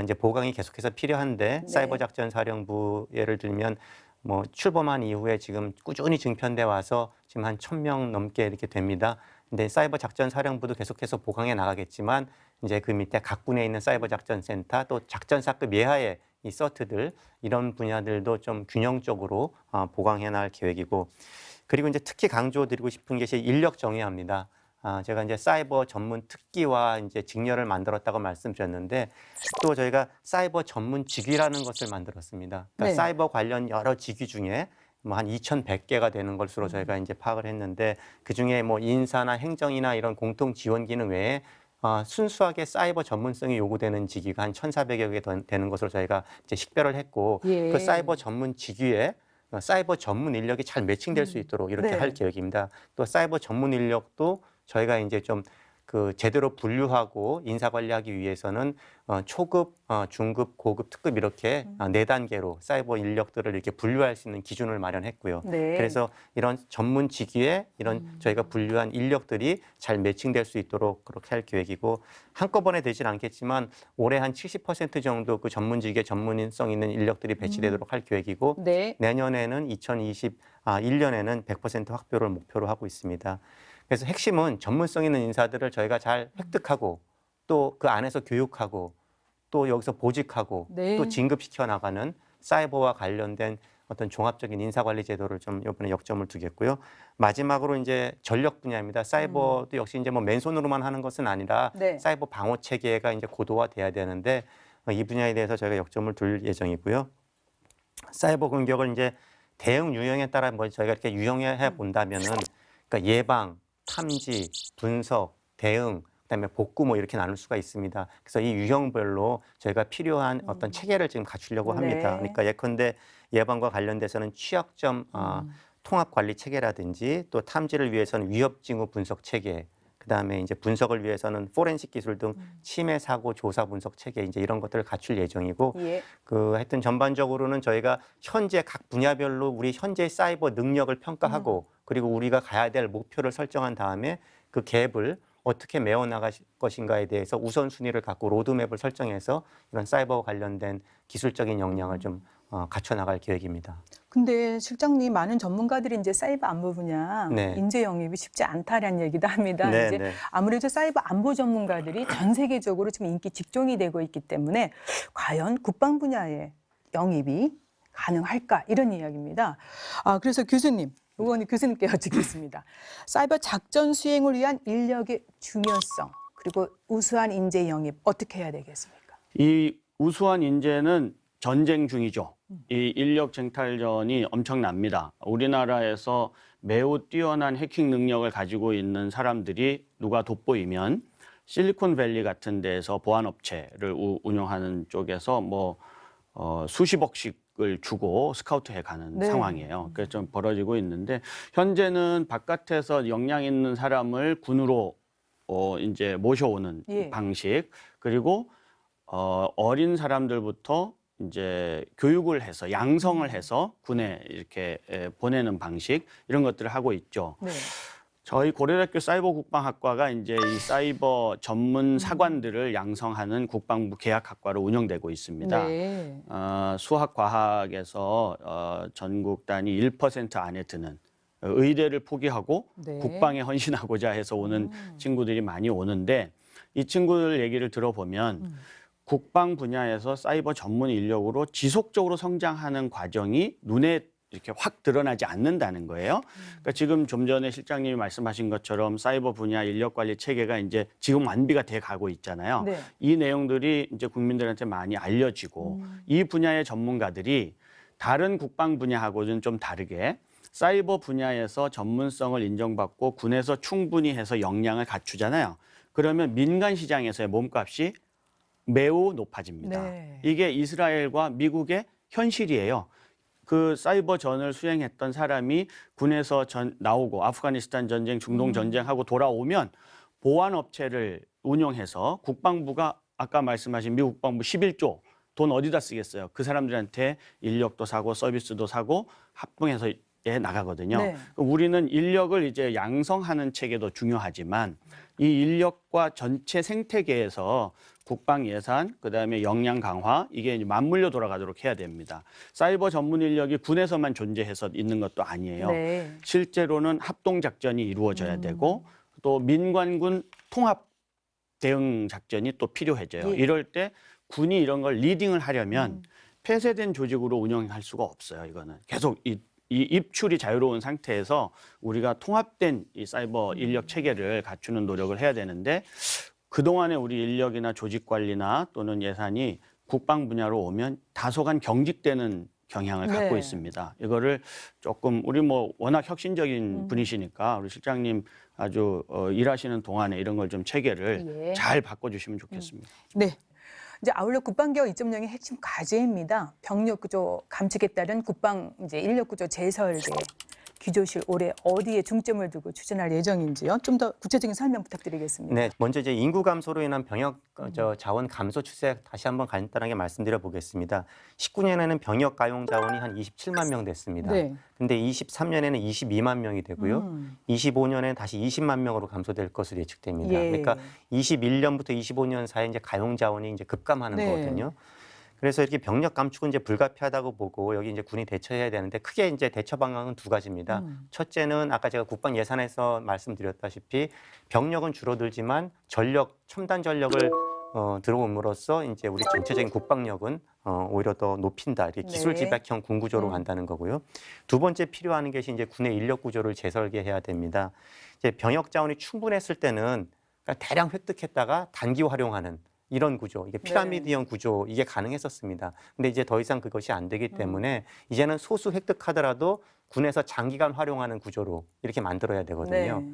이제 보강이 계속해서 필요한데 네. 사이버 작전 사령부 예를 들면 뭐 출범한 이후에 지금 꾸준히 증편돼 와서 지금 한 1,000명 넘게 이렇게 됩니다. 근데 사이버 작전 사령부도 계속해서 보강해 나가겠지만 이제 그 밑에 각군에 있는 사이버 작전 센터 또 작전사급 예하의 이 서트들 이런 분야들도 좀 균형적으로 보강해 나갈 계획이고 그리고 이제 특히 강조드리고 싶은 것이 인력 정예합니다. 제가 이제 사이버 전문 특기와 이제 직렬을 만들었다고 말씀드렸는데 또 저희가 사이버 전문 직위라는 것을 만들었습니다. 그러니까 네. 사이버 관련 여러 직위 중에 뭐 한 2,100개가 되는 것으로 저희가 이제 파악을 했는데 그 중에 뭐 인사나 행정이나 이런 공통 지원 기능 외에 순수하게 사이버 전문성이 요구되는 직위가 한 1,400여 개 되는 것으로 저희가 이제 식별을 했고 예. 그 사이버 전문 직위에 사이버 전문 인력이 잘 매칭될 수 있도록 이렇게 네. 할 계획입니다. 또 사이버 전문 인력도 저희가 이제 좀 그 제대로 분류하고 인사 관리하기 위해서는 초급, 중급, 고급, 특급 이렇게 4단계로 사이버 인력들을 이렇게 분류할 수 있는 기준을 마련했고요. 네. 그래서 이런 전문 직위에 이런 저희가 분류한 인력들이 잘 매칭될 수 있도록 그렇게 할 계획이고 한꺼번에 되진 않겠지만 올해 한 70% 정도 그 전문 직위에 전문성 있는 인력들이 배치되도록 할 계획이고 네. 내년에는 2021년에는 100% 확보를 목표로 하고 있습니다. 그래서 핵심은 전문성 있는 인사들을 저희가 잘 획득하고 또 그 안에서 교육하고 또 여기서 보직하고 네. 또 진급시켜 나가는 사이버와 관련된 어떤 종합적인 인사관리 제도를 좀 이번에 역점을 두겠고요. 마지막으로 이제 전력 분야입니다. 사이버도 역시 이제 뭐 맨손으로만 하는 것은 아니라 네. 사이버 방어 체계가 이제 고도화돼야 되는데 이 분야에 대해서 저희가 역점을 둘 예정이고요. 사이버 공격을 이제 대응 유형에 따라 뭐 저희가 이렇게 유형해 본다면은 그러니까 예방, 탐지, 분석, 대응, 그다음에 복구 뭐 이렇게 나눌 수가 있습니다. 그래서 이 유형별로 저희가 필요한 어떤 체계를 지금 갖추려고 합니다. 네. 그러니까 예컨대 예방과 관련돼서는 취약점 통합 관리 체계라든지 또 탐지를 위해서는 위협 징후 분석 체계, 그다음에 이제 분석을 위해서는 포렌식 기술 등 침해 사고 조사 분석 체계 이제 이런 것들을 갖출 예정이고 예. 하여튼 전반적으로는 저희가 현재 각 분야별로 우리 현재 사이버 능력을 평가하고 그리고 우리가 가야 될 목표를 설정한 다음에 그 갭을 어떻게 메워 나갈 것인가에 대해서 우선순위를 갖고 로드맵을 설정해서 이런 사이버 관련된 기술적인 역량을 좀 갖춰 나갈 계획입니다. 근데 실장님 많은 전문가들이 이제 사이버 안보 분야 네. 인재 영입이 쉽지 않다라는 얘기도 합니다. 네, 이제 네. 아무래도 사이버 안보 전문가들이 전 세계적으로 지금 인기 집중이 되고 있기 때문에 과연 국방 분야의 영입이 가능할까 이런 이야기입니다. 그래서 교수님, 의원이 교수님께 여쭙겠습니다. 사이버 작전 수행을 위한 인력의 중요성 그리고 우수한 인재 영입 어떻게 해야 되겠습니까? 이 우수한 인재는 전쟁 중이죠. 이 인력 쟁탈전이 엄청납니다. 우리나라에서 매우 뛰어난 해킹 능력을 가지고 있는 사람들이 누가 돋보이면 실리콘밸리 같은 데에서 보안업체를 운영하는 쪽에서 뭐 수십억씩을 주고 스카우트해 가는 네. 상황이에요. 그래서 좀 벌어지고 있는데 현재는 바깥에서 역량 있는 사람을 군으로 이제 모셔오는 예. 방식 그리고 어린 사람들부터 이제 교육을 해서 양성을 해서 군에 이렇게 보내는 방식 이런 것들을 하고 있죠. 네. 저희 고려대학교 사이버국방학과가 이제 이 사이버 전문 사관들을 양성하는 국방부 계약학과로 운영되고 있습니다. 네. 수학 과학에서 전국 단위 1% 안에 드는 의대를 포기하고 네. 국방에 헌신하고자 해서 오는 친구들이 많이 오는데 이 친구들 얘기를 들어보면 국방 분야에서 사이버 전문 인력으로 지속적으로 성장하는 과정이 눈에 이렇게 확 드러나지 않는다는 거예요. 그러니까 지금 좀 전에 실장님이 말씀하신 것처럼 사이버 분야 인력 관리 체계가 이제 지금 완비가 돼 가고 있잖아요. 네. 이 내용들이 이제 국민들한테 많이 알려지고 이 분야의 전문가들이 다른 국방 분야하고는 좀 다르게 사이버 분야에서 전문성을 인정받고 군에서 충분히 해서 역량을 갖추잖아요. 그러면 민간 시장에서의 몸값이 매우 높아집니다. 네. 이게 이스라엘과 미국의 현실이에요. 그 사이버 전을 수행했던 사람이 군에서 나오고 아프가니스탄 전쟁, 중동 전쟁하고 돌아오면 보안 업체를 운영해서 국방부가 아까 말씀하신 미국 국방부 11조 돈 어디다 쓰겠어요? 그 사람들한테 인력도 사고 서비스도 사고 합병해서 나가거든요. 네. 우리는 인력을 이제 양성하는 체계도 중요하지만 이 인력과 전체 생태계에서 국방 예산, 그다음에 역량 강화 이게 이제 맞물려 돌아가도록 해야 됩니다. 사이버 전문 인력이 군에서만 존재해서 있는 것도 아니에요. 네. 실제로는 합동 작전이 이루어져야 되고 또 민관군 통합 대응 작전이 또 필요해져요. 예. 이럴 때 군이 이런 걸 리딩을 하려면 폐쇄된 조직으로 운영할 수가 없어요. 이거는 계속 이 입출이 자유로운 상태에서 우리가 통합된 이 사이버 인력 체계를 갖추는 노력을 해야 되는데 그동안에 우리 인력이나 조직 관리나 또는 예산이 국방 분야로 오면 다소간 경직되는 경향을 갖고 네. 있습니다. 이거를 조금 우리 뭐 워낙 혁신적인 분이시니까 우리 실장님 아주 일하시는 동안에 이런 걸 좀 체계를 예. 잘 바꿔주시면 좋겠습니다. 네. 이제 아울러 국방개혁 2.0의 핵심 과제입니다. 병력 구조 감축에 따른 국방 이제 인력 구조 재설계 기조실 올해 어디에 중점을 두고 추진할 예정인지요? 좀 더 구체적인 설명 부탁드리겠습니다. 네, 먼저 이제 인구 감소로 인한 병역 자원 감소 추세 다시 한번 간단하게 말씀드려 보겠습니다. 19년에는 병역 가용 자원이 한 27만 명 됐습니다. 네. 근데 23년에는 22만 명이 되고요. 25년에는 다시 20만 명으로 감소될 것으로 예측됩니다. 예. 그러니까 21년부터 25년 사이에 이제 가용 자원이 이제 급감하는 네. 거거든요. 그래서 이렇게 병력 감축은 이제 불가피하다고 보고 여기 이제 군이 대처해야 되는데 크게 이제 대처 방향은 두 가지입니다. 첫째는 아까 제가 국방 예산에서 말씀드렸다시피 병력은 줄어들지만 전력, 첨단 전력을 들어옴으로써 이제 우리 전체적인 국방력은 오히려 더 높인다. 이렇게 기술 집약형 군 구조로 간다는 거고요. 두 번째 필요한 것이 이제 군의 인력 구조를 재설계해야 됩니다. 이제 병역 자원이 충분했을 때는 그러니까 대량 획득했다가 단기 활용하는 이런 구조, 이게 피라미드형 구조, 이게 가능했었습니다. 근데 이제 더 이상 그것이 안 되기 때문에 이제는 소수 획득하더라도 군에서 장기간 활용하는 구조로 이렇게 만들어야 되거든요.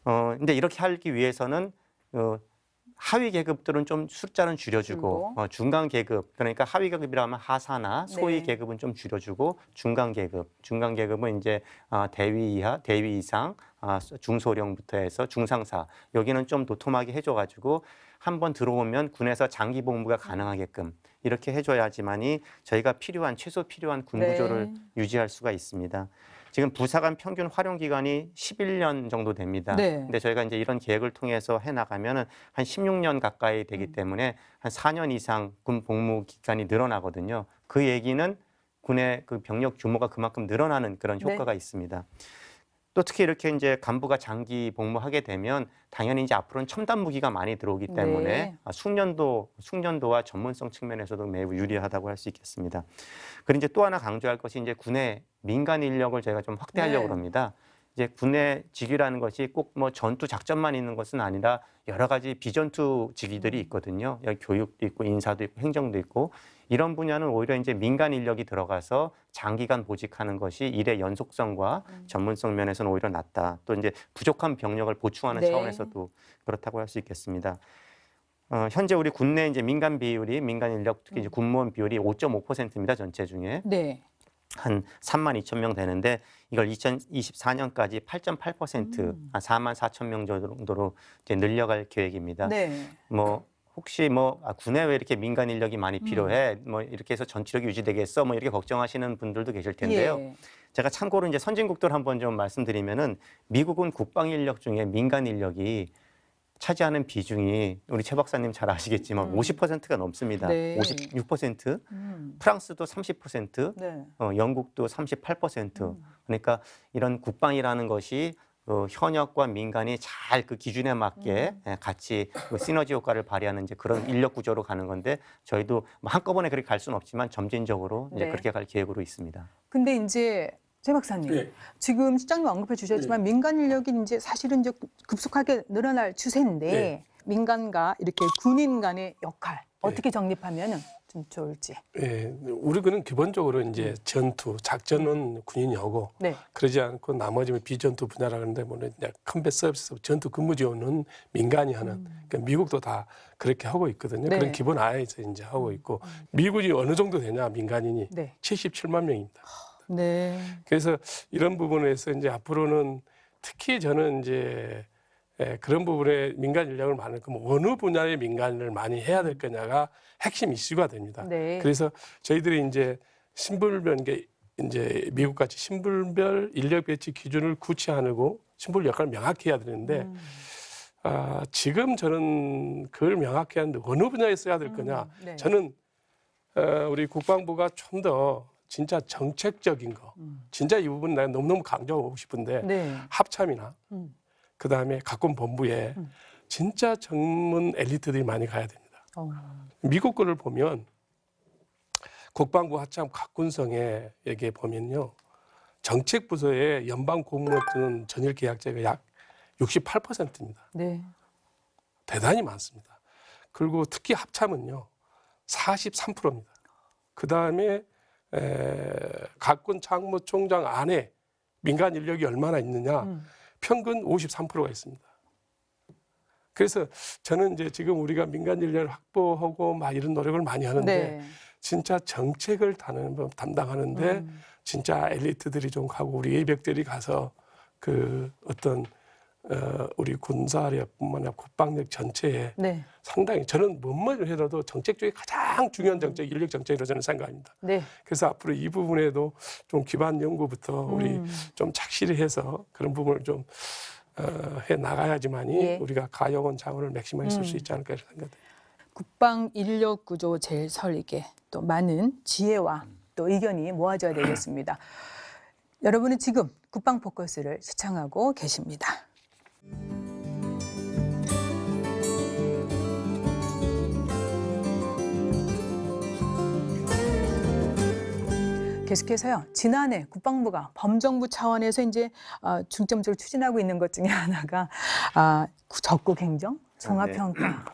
근데 이렇게 하기 위해서는 하위 계급들은 좀 숫자는 줄여주고 중간 계급, 그러니까 하위 계급이라면 하사나 소위 계급은 좀 줄여주고 중간 계급은 이제 대위 이하, 대위 이상, 중소령부터 해서 중상사, 여기는 좀 도톰하게 해줘가지고 한번 들어오면 군에서 장기 복무가 가능하게끔 이렇게 해줘야지만이 저희가 최소 필요한 군 구조를 유지할 수가 있습니다. 지금 부사관 평균 활용 기간이 11년 정도 됩니다. 근데 저희가 이제 이런 계획을 통해서 해나가면은 한 16년 가까이 되기 때문에 한 4년 이상 군 복무 기간이 늘어나거든요. 그 얘기는 군의 그 병력 규모가 그만큼 늘어나는 그런 효과가 있습니다. 또 특히 이렇게 이제 간부가 장기 복무하게 되면 당연히 이제 앞으로는 첨단 무기가 많이 들어오기 때문에 숙련도와 전문성 측면에서도 매우 유리하다고 할 수 있겠습니다. 그리고 이제 또 하나 강조할 것이 이제 군의 민간 인력을 저희가 좀 확대하려고 합니다. 이제 군의 직위라는 것이 꼭 뭐 전투 작전만 있는 것은 아니라 여러 가지 비전투 직위들이 있거든요. 여기 교육도 있고 인사도 있고 행정도 있고 이런 분야는 오히려 이제 민간 인력이 들어가서 장기간 보직하는 것이 일의 연속성과 전문성 면에서는 오히려 낫다. 또 이제 부족한 병력을 보충하는 차원에서도 그렇다고 할 수 있겠습니다. 현재 우리 군내 이제 민간 인력 특히 이제 군무원 비율이 5.5%입니다. 전체 중에. 한 3만 2천 명 되는데 이걸 2024년까지 8.8%, 한 4만 4천 명 정도로 이제 늘려갈 계획입니다. 뭐 혹시 군에 왜 이렇게 민간 인력이 많이 필요해? 뭐 이렇게 해서 전투력이 유지되겠어? 뭐 이렇게 걱정하시는 분들도 계실 텐데요. 제가 참고로 이제 선진국들 한번 좀 말씀드리면은 미국은 국방 인력 중에 민간 인력이 차지하는 비중이 우리 최 박사님 잘 아시겠지만 50%가 넘습니다. 56%, 프랑스도 30%, 영국도 38%. 그러니까 이런 국방이라는 것이 현역과 민간이 잘 그 기준에 맞게 같이 그 시너지 효과를 발휘하는 이제 그런 인력 구조로 가는 건데 저희도 뭐 한꺼번에 그렇게 갈 수는 없지만 점진적으로 이제 그렇게 갈 계획으로 있습니다. 근데 이제 최 박사님, 지금 실장님 언급해 주셨지만 민간 인력이 이제 사실은 이제 급속하게 늘어날 추세인데 민간과 이렇게 군인 간의 역할 어떻게 정립하면은 좀 좋을지. 우리는 기본적으로 이제 전투, 작전은 군인이 하고 그러지 않고 나머지 비전투 분야라 그러는데 뭐 컴뱃 서비스, 전투 근무 지원은 민간이 하는. 그러니까 미국도 다 그렇게 하고 있거든요. 그런 기본 하에서 이제 하고 있고 미국이 어느 정도 되냐 민간인이 77만 명입니다. 그래서 이런 부분에서 이제 앞으로는 특히 저는 이제 그런 부분에 민간 인력을 많을 거면 어느 분야의 민간을 많이 해야 될 거냐가 핵심 이슈가 됩니다. 그래서 저희들이 이제 신불별 이제 미국 같이 신불별 인력 배치 기준을 구체화하고 신불 역할을 명확히 해야 되는데 지금 저는 그걸 명확히 하는데 어느 분야에 써야 될 거냐? 저는 우리 국방부가 좀 더 진짜 정책적인 거, 진짜 이 부분 내가 너무너무 강조하고 싶은데 합참이나 그다음에 각군 본부에 진짜 전문 엘리트들이 많이 가야 됩니다. 미국 거를 보면 국방부 합참 각군성에 여기에 보면요. 정책부서의 연방 공무원 전일 계약자가 약 68%입니다. 대단히 많습니다. 그리고 특히 합참은요. 43%입니다. 그다음에 각군 참모총장 안에 민간 인력이 얼마나 있느냐? 평균 53%가 있습니다. 그래서 저는 이제 지금 우리가 민간 인력을 확보하고 막 이런 노력을 많이 하는데 진짜 정책을 담당하는데 진짜 엘리트들이 좀 가고 우리 예비역들이 가서 그 어떤 우리 군사력뿐만 아니라 국방력 전체에 상당히 저는 뭐만 해도 정책 중에 가장 중요한 정책, 인력 정책이라고 저는 생각합니다. 그래서 앞으로 이 부분에도 좀 기반 연구부터 우리 좀 착실히 해서 그런 부분을 좀 해 나가야지만이 우리가 가용원 자원을 맥시멈 쓸 수 있지 않을까 생각합니다. 국방 인력 구조 재설계 또 많은 지혜와 또 의견이 모아져야 되겠습니다. 여러분은 지금 국방 포커스를 시청하고 계십니다. 계속해서요. 지난해 국방부가 범정부 차원에서 이제 중점적으로 추진하고 있는 것 중에 하나가 적국 행정, 종합 평가.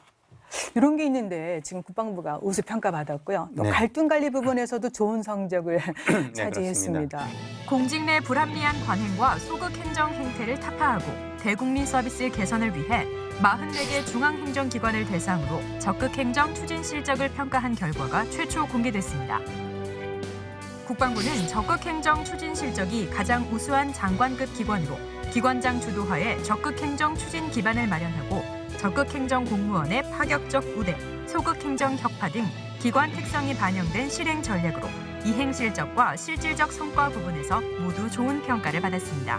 이런 게 있는데 지금 국방부가 우수 평가 받았고요. 또 네. 갈등 관리 부분에서도 좋은 성적을 네, 차지했습니다. 그렇습니다. 공직 내 불합리한 관행과 소극 행정 행태를 타파하고 대국민 서비스 개선을 위해 44개 중앙행정기관을 대상으로 적극 행정 추진 실적을 평가한 결과가 최초 공개됐습니다. 국방부는 적극 행정 추진 실적이 가장 우수한 장관급 기관으로 기관장 주도하에 적극 행정 추진 기반을 마련하고 적극 행정 공무원의 파격적 우대, 소극 행정 격파 등 기관 특성이 반영된 실행 전략으로 이행 실적과 실질적 성과 부분에서 모두 좋은 평가를 받았습니다.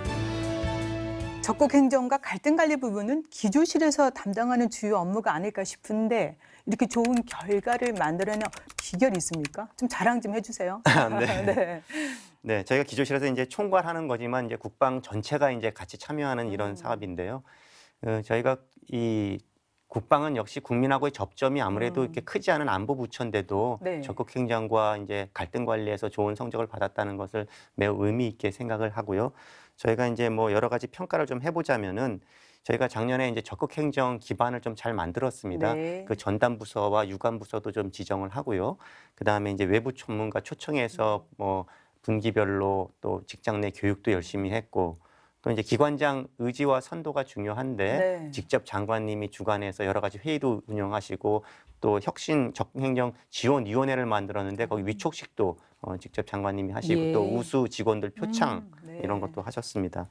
적국 행정과 갈등 관리 부분은 기조실에서 담당하는 주요 업무가 아닐까 싶은데 이렇게 좋은 결과를 만들어낸 비결이 있습니까? 좀 자랑 좀 해주세요. 네. 네. 네, 저희가 기조실에서 이제 총괄하는 거지만 이제 국방 전체가 이제 같이 참여하는 이런 사업인데요. 저희가 이 국방은 역시 국민하고의 접점이 아무래도 이렇게 크지 않은 안보 부처인데도 네. 적극 행정과 이제 갈등 관리에서 좋은 성적을 받았다는 것을 매우 의미 있게 생각을 하고요. 저희가 이제 뭐 여러 가지 평가를 좀 해보자면은 저희가 작년에 이제 적극 행정 기반을 좀 잘 만들었습니다. 네. 그 전담 부서와 유관 부서도 좀 지정을 하고요. 그 다음에 이제 외부 전문가 초청해서 뭐 분기별로 또 직장 내 교육도 열심히 했고 또 이제 기관장 의지와 선도가 중요한데 네. 직접 장관님이 주관해서 여러 가지 회의도 운영하시고 또 혁신 적행정 지원위원회를 만들었는데 거기 위촉식도 직접 장관님이 하시고 예. 또 우수 직원들 표창 네. 이런 것도 하셨습니다.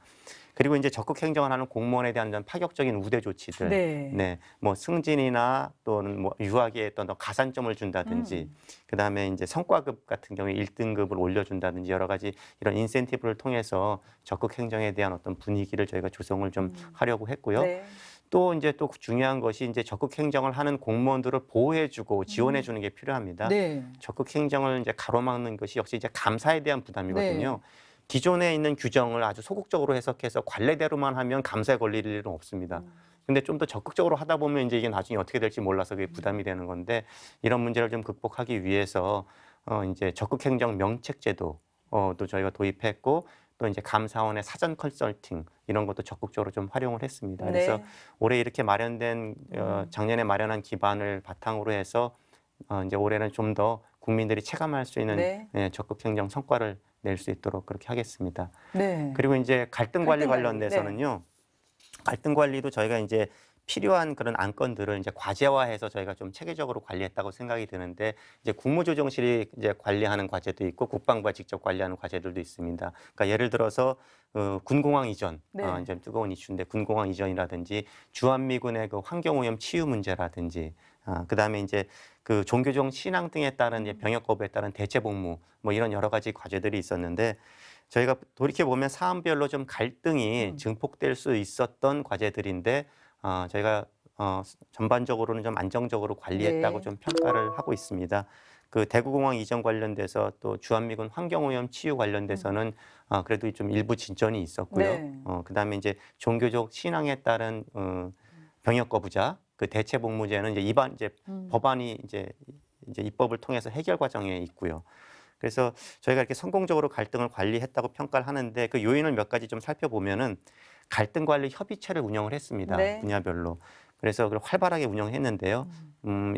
그리고 이제 적극 행정을 하는 공무원에 대한 파격적인 우대 조치들, 네. 뭐 승진이나 또는 뭐 유학에 어떤 가산점을 준다든지, 그 다음에 이제 성과급 같은 경우에 1등급을 올려준다든지 여러 가지 이런 인센티브를 통해서 적극 행정에 대한 어떤 분위기를 저희가 조성을 좀 하려고 했고요. 네. 또 이제 또 중요한 것이 이제 적극 행정을 하는 공무원들을 보호해주고 지원해주는 게 필요합니다. 네. 적극 행정을 이제 가로막는 것이 역시 이제 감사에 대한 부담이거든요. 기존에 있는 규정을 아주 소극적으로 해석해서 관례대로만 하면 감사에 걸릴 일은 없습니다. 근데 좀 더 적극적으로 하다 보면 이제 이게 나중에 어떻게 될지 몰라서 그게 부담이 되는 건데 이런 문제를 좀 극복하기 위해서 이제 적극 행정 명책제도 또 저희가 도입했고 또 이제 감사원의 사전 컨설팅 이런 것도 적극적으로 좀 활용을 했습니다. 그래서 네. 올해 이렇게 마련된 작년에 마련한 기반을 바탕으로 해서 이제 올해는 좀 더 국민들이 체감할 수 있는 네. 적극 행정 성과를 낼 수 있도록 그렇게 하겠습니다. 네. 그리고 이제 갈등 관리 갈등 관리, 관련돼서는요. 갈등 관리도 저희가 이제 필요한 그런 안건들을 이제 과제화해서 저희가 좀 체계적으로 관리했다고 생각이 드는데 이제 국무조정실이 이제 관리하는 과제도 있고 국방부가 직접 관리하는 과제들도 있습니다. 그러니까 예를 들어서 군공항 이전 네. 이제 뜨거운 이슈인데 군공항 이전이라든지 주한미군의 그 환경오염 치유 문제라든지 그다음에 이제 그 종교적 신앙 등에 따른 이제 병역 거부에 따른 대체 복무 뭐 이런 여러 가지 과제들이 있었는데 저희가 돌이켜 보면 사안별로 좀 갈등이 증폭될 수 있었던 과제들인데 저희가 전반적으로는 좀 안정적으로 관리했다고 네. 좀 평가를 하고 있습니다. 그 대구공항 이전 관련돼서 또 주한미군 환경오염 치유 관련돼서는 그래도 좀 일부 진전이 있었고요. 네. 그다음에 이제 종교적 신앙에 따른 병역 거부자 그 대체 복무제는 이제 법안이 이제 입법을 통해서 해결 과정에 있고요. 그래서 저희가 이렇게 성공적으로 갈등을 관리했다고 평가를 하는데 그 요인을 몇 가지 좀 살펴보면은 갈등 관리 협의체를 운영을 했습니다. 네. 분야별로. 그래서 그걸 활발하게 운영했는데요.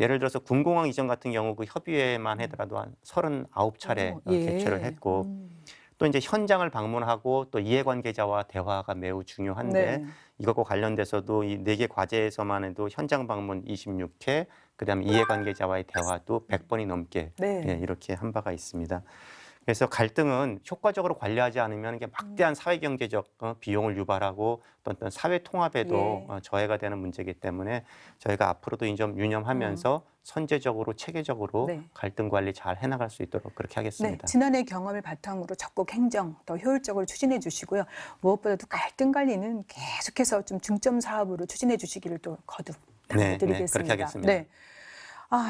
예를 들어서 군공항 이전 같은 경우 그 협의회만 하더라도 한 39차례 예. 개최를 했고 또 이제 현장을 방문하고 또 이해관계자와 대화가 매우 중요한데 네. 이것과 관련돼서도 이 4개 과제에서만 해도 현장 방문 26회, 그다음에 이해관계자와의 대화도 100번이 넘게 네. 이렇게 한 바가 있습니다. 그래서 갈등은 효과적으로 관리하지 않으면 이게 막대한 사회경제적 비용을 유발하고 또 어떤 사회 통합에도 저해가 되는 문제이기 때문에 저희가 앞으로도 이 점 유념하면서 선제적으로 체계적으로 네. 갈등 관리 잘 해나갈 수 있도록 그렇게 네, 하겠습니다. 지난해 경험을 바탕으로 적극 행정 더 효율적으로 추진해 주시고요. 무엇보다도 갈등 관리는 계속해서 좀 중점 사업으로 추진해 주시기를 또 거듭 당부드리겠습니다. 그렇게 하겠습니다. 네.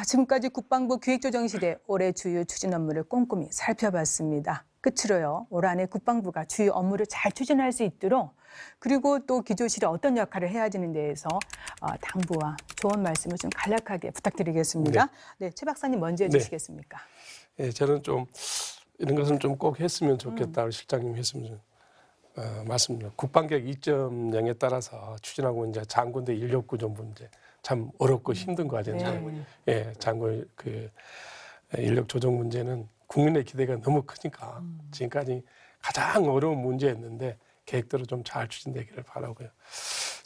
지금까지 국방부 기획조정실의 올해 주요 추진 업무를 꼼꼼히 살펴봤습니다. 끝으로요, 올 한해 국방부가 주요 업무를 잘 추진할 수 있도록 그리고 또 기조실이 어떤 역할을 해야 되는 데에서 당부와 조언 말씀을 좀 간략하게 부탁드리겠습니다. 네, 최 박사님 먼저 해주시겠습니까? 저는 좀 이런 것은 좀 꼭 했으면 좋겠다. 실장님 했으면 말씀드립니다. 국방개혁 2.0에 따라서 추진하고 이제 장군대 인력 구조 문제 참 어렵고 힘든 과제인데, 예, 장군 그 인력 조정 문제는 국민의 기대가 너무 크니까 지금까지 가장 어려운 문제였는데 계획대로 좀 잘 추진되기를 바라고요.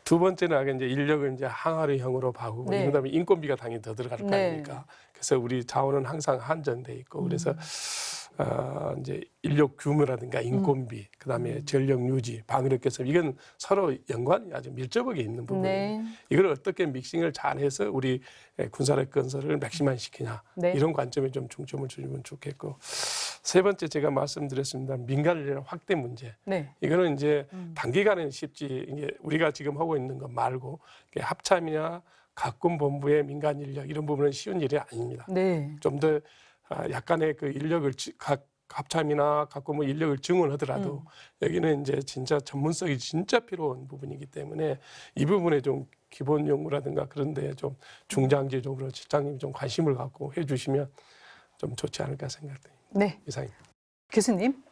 두 번째는 이제 인력을 이제 항아리형으로 바꾸고, 네. 그다음에 인건비가 당연히 더 들어갈 거 네. 아닙니까? 그래서 우리 자원은 항상 한정돼 있고, 그래서 이제 인력 규모라든가 인건비, 그다음에 전력 유지, 방위력 개선, 이건 서로 연관이 아주 밀접하게 있는 부분이에요. 네. 이걸 어떻게 믹싱을 잘해서 우리 군사력 건설을 맥시멈 시키냐, 네. 이런 관점에 좀 중점을 주면 좋겠고, 세 번째 제가 말씀드렸습니다. 민간 인력 확대 문제. 네. 이거는 이제 단기간에는 쉽지, 이게 우리가 지금 하고 있는 것 말고 합참이나 각군본부의 민간 인력 이런 부분은 쉬운 일이 아닙니다. 네. 좀 더 약간의 그 인력을 각 합참이나 각군부 인력을 증원하더라도 여기는 이제 진짜 전문성이 진짜 필요한 부분이기 때문에 이 부분에 좀 기본 연구라든가 그런 데 좀 중장기적으로 실장님이 좀 관심을 갖고 해주시면 좀 좋지 않을까 생각됩니다. 네. 이상입니다. 교수님.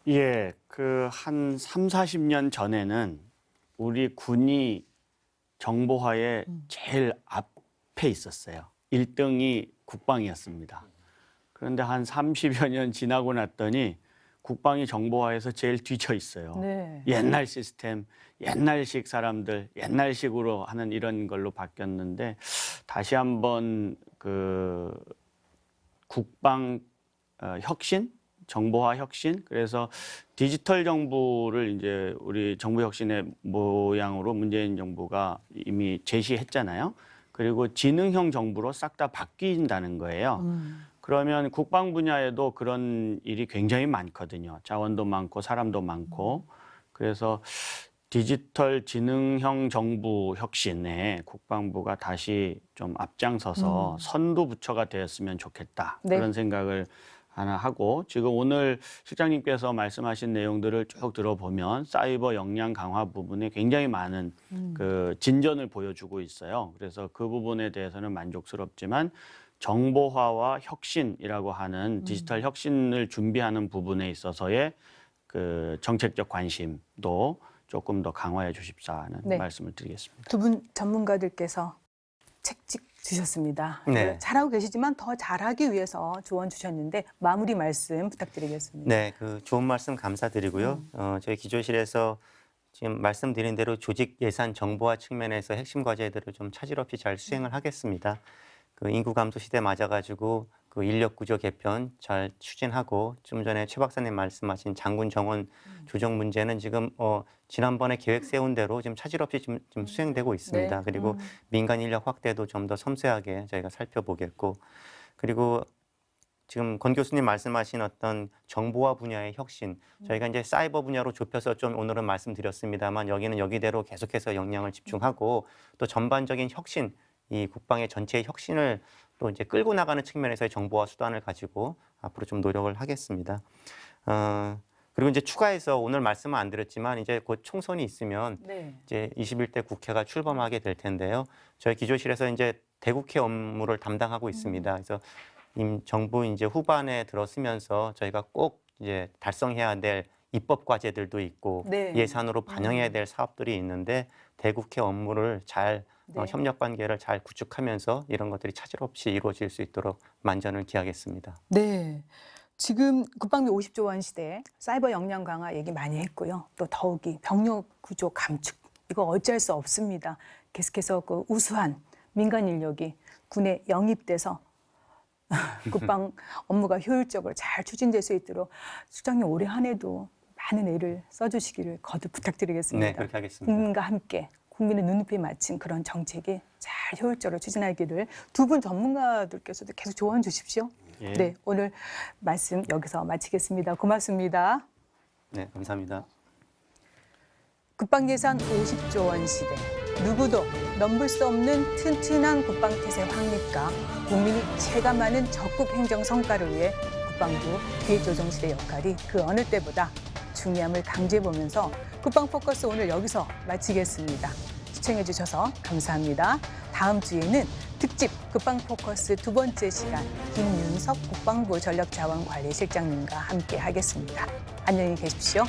예, 그 한 3, 40년 전에는 우리 군이 정보화에 제일 앞에 있었어요. 1등이 국방이었습니다. 그런데 한 30여 년 지나고 났더니 국방이 정보화에서 제일 뒤쳐 있어요. 네. 옛날 시스템, 옛날식 사람들, 옛날식으로 하는 이런 걸로 바뀌었는데, 다시 한번 그 국방 혁신, 정보화 혁신, 그래서 디지털 정부를 이제 우리 정부 혁신의 모양으로 문재인 정부가 이미 제시했잖아요. 그리고 지능형 정부로 싹 다 바뀐다는 거예요. 그러면 국방 분야에도 그런 일이 굉장히 많거든요. 자원도 많고 사람도 많고. 그래서 디지털 지능형 정부 혁신에 국방부가 다시 좀 앞장서서 선도 부처가 되었으면 좋겠다. 네. 그런 생각을 하나 하고, 지금 오늘 실장님께서 말씀하신 내용들을 쭉 들어보면 사이버 역량 강화 부분에 굉장히 많은 그 진전을 보여주고 있어요. 그래서 그 부분에 대해서는 만족스럽지만 정보화와 혁신이라고 하는 디지털 혁신을 준비하는 부분에 있어서의 그 정책적 관심도 조금 더 강화해 주십사는 네. 말씀을 드리겠습니다. 두 분 전문가들께서 책찍 주셨습니다. 네. 잘하고 계시지만 더 잘하기 위해서 조언 주셨는데 마무리 말씀 부탁드리겠습니다. 네, 그 좋은 말씀 감사드리고요. 저희 기조실에서 지금 말씀드린 대로 조직 예산 정보화 측면에서 핵심 과제들을 좀 차질 없이 잘 수행을 하겠습니다. 그 인구 감소 시대 맞아가지고 그 인력 구조 개편 잘 추진하고, 좀 전에 최 박사님 말씀하신 장군 정원 조정 문제는 지금 지난번에 계획 세운 대로 지금 차질 없이 좀 수행되고 있습니다. 네. 그리고 민간 인력 확대도 좀 더 섬세하게 저희가 살펴보겠고, 그리고 지금 권 교수님 말씀하신 어떤 정보화 분야의 혁신, 저희가 이제 사이버 분야로 좁혀서 좀 오늘은 말씀드렸습니다만, 여기는 여기대로 계속해서 역량을 집중하고, 또 전반적인 혁신, 이 국방의 전체의 혁신을 또 이제 끌고 나가는 측면에서의 정보화 수단을 가지고 앞으로 좀 노력을 하겠습니다. 그리고 이제 추가해서 오늘 말씀은 안 드렸지만, 이제 곧 총선이 있으면 네. 이제 21대 국회가 출범하게 될 텐데요. 저희 기조실에서 이제 대국회 업무를 담당하고 있습니다. 그래서 정부 이제 후반에 들어서면서 저희가 꼭 이제 달성해야 될 입법 과제들도 있고, 네. 예산으로 반영해야 될 사업들이 있는데, 대국회 업무를 잘 네. 협력 관계를 잘 구축하면서 이런 것들이 차질 없이 이루어질 수 있도록 만전을 기하겠습니다. 네. 지금 국방비 50조 원 시대에 사이버 역량 강화 얘기 많이 했고요. 또 더욱이 병력 구조 감축, 이거 어찌할 수 없습니다. 계속해서 그 우수한 민간 인력이 군에 영입돼서 국방 업무가 효율적으로 잘 추진될 수 있도록 실장님 올해 한 해도 많은 애를 써주시기를 거듭 부탁드리겠습니다. 네, 그렇게 하겠습니다. 국민과 함께 국민의 눈높이에 맞춘 그런 정책이 잘 효율적으로 추진하기를 두 분 전문가들께서도 계속 조언 주십시오. 예. 네, 오늘 말씀 여기서 마치겠습니다. 고맙습니다. 네, 감사합니다. 국방 예산 50조 원 시대, 누구도 넘볼 수 없는 튼튼한 국방 태세 확립과 국민이 체감하는 적극 행정 성과를 위해 국방부 기획조정실의 역할이 그 어느 때보다 중요함을 강조해 보면서 국방 포커스 오늘 여기서 마치겠습니다. 시청해 주셔서 감사합니다. 다음 주에는 특집 국방 포커스 두 번째 시간 김윤석 국방부 전력자원관리실장님과 함께 하겠습니다. 안녕히 계십시오.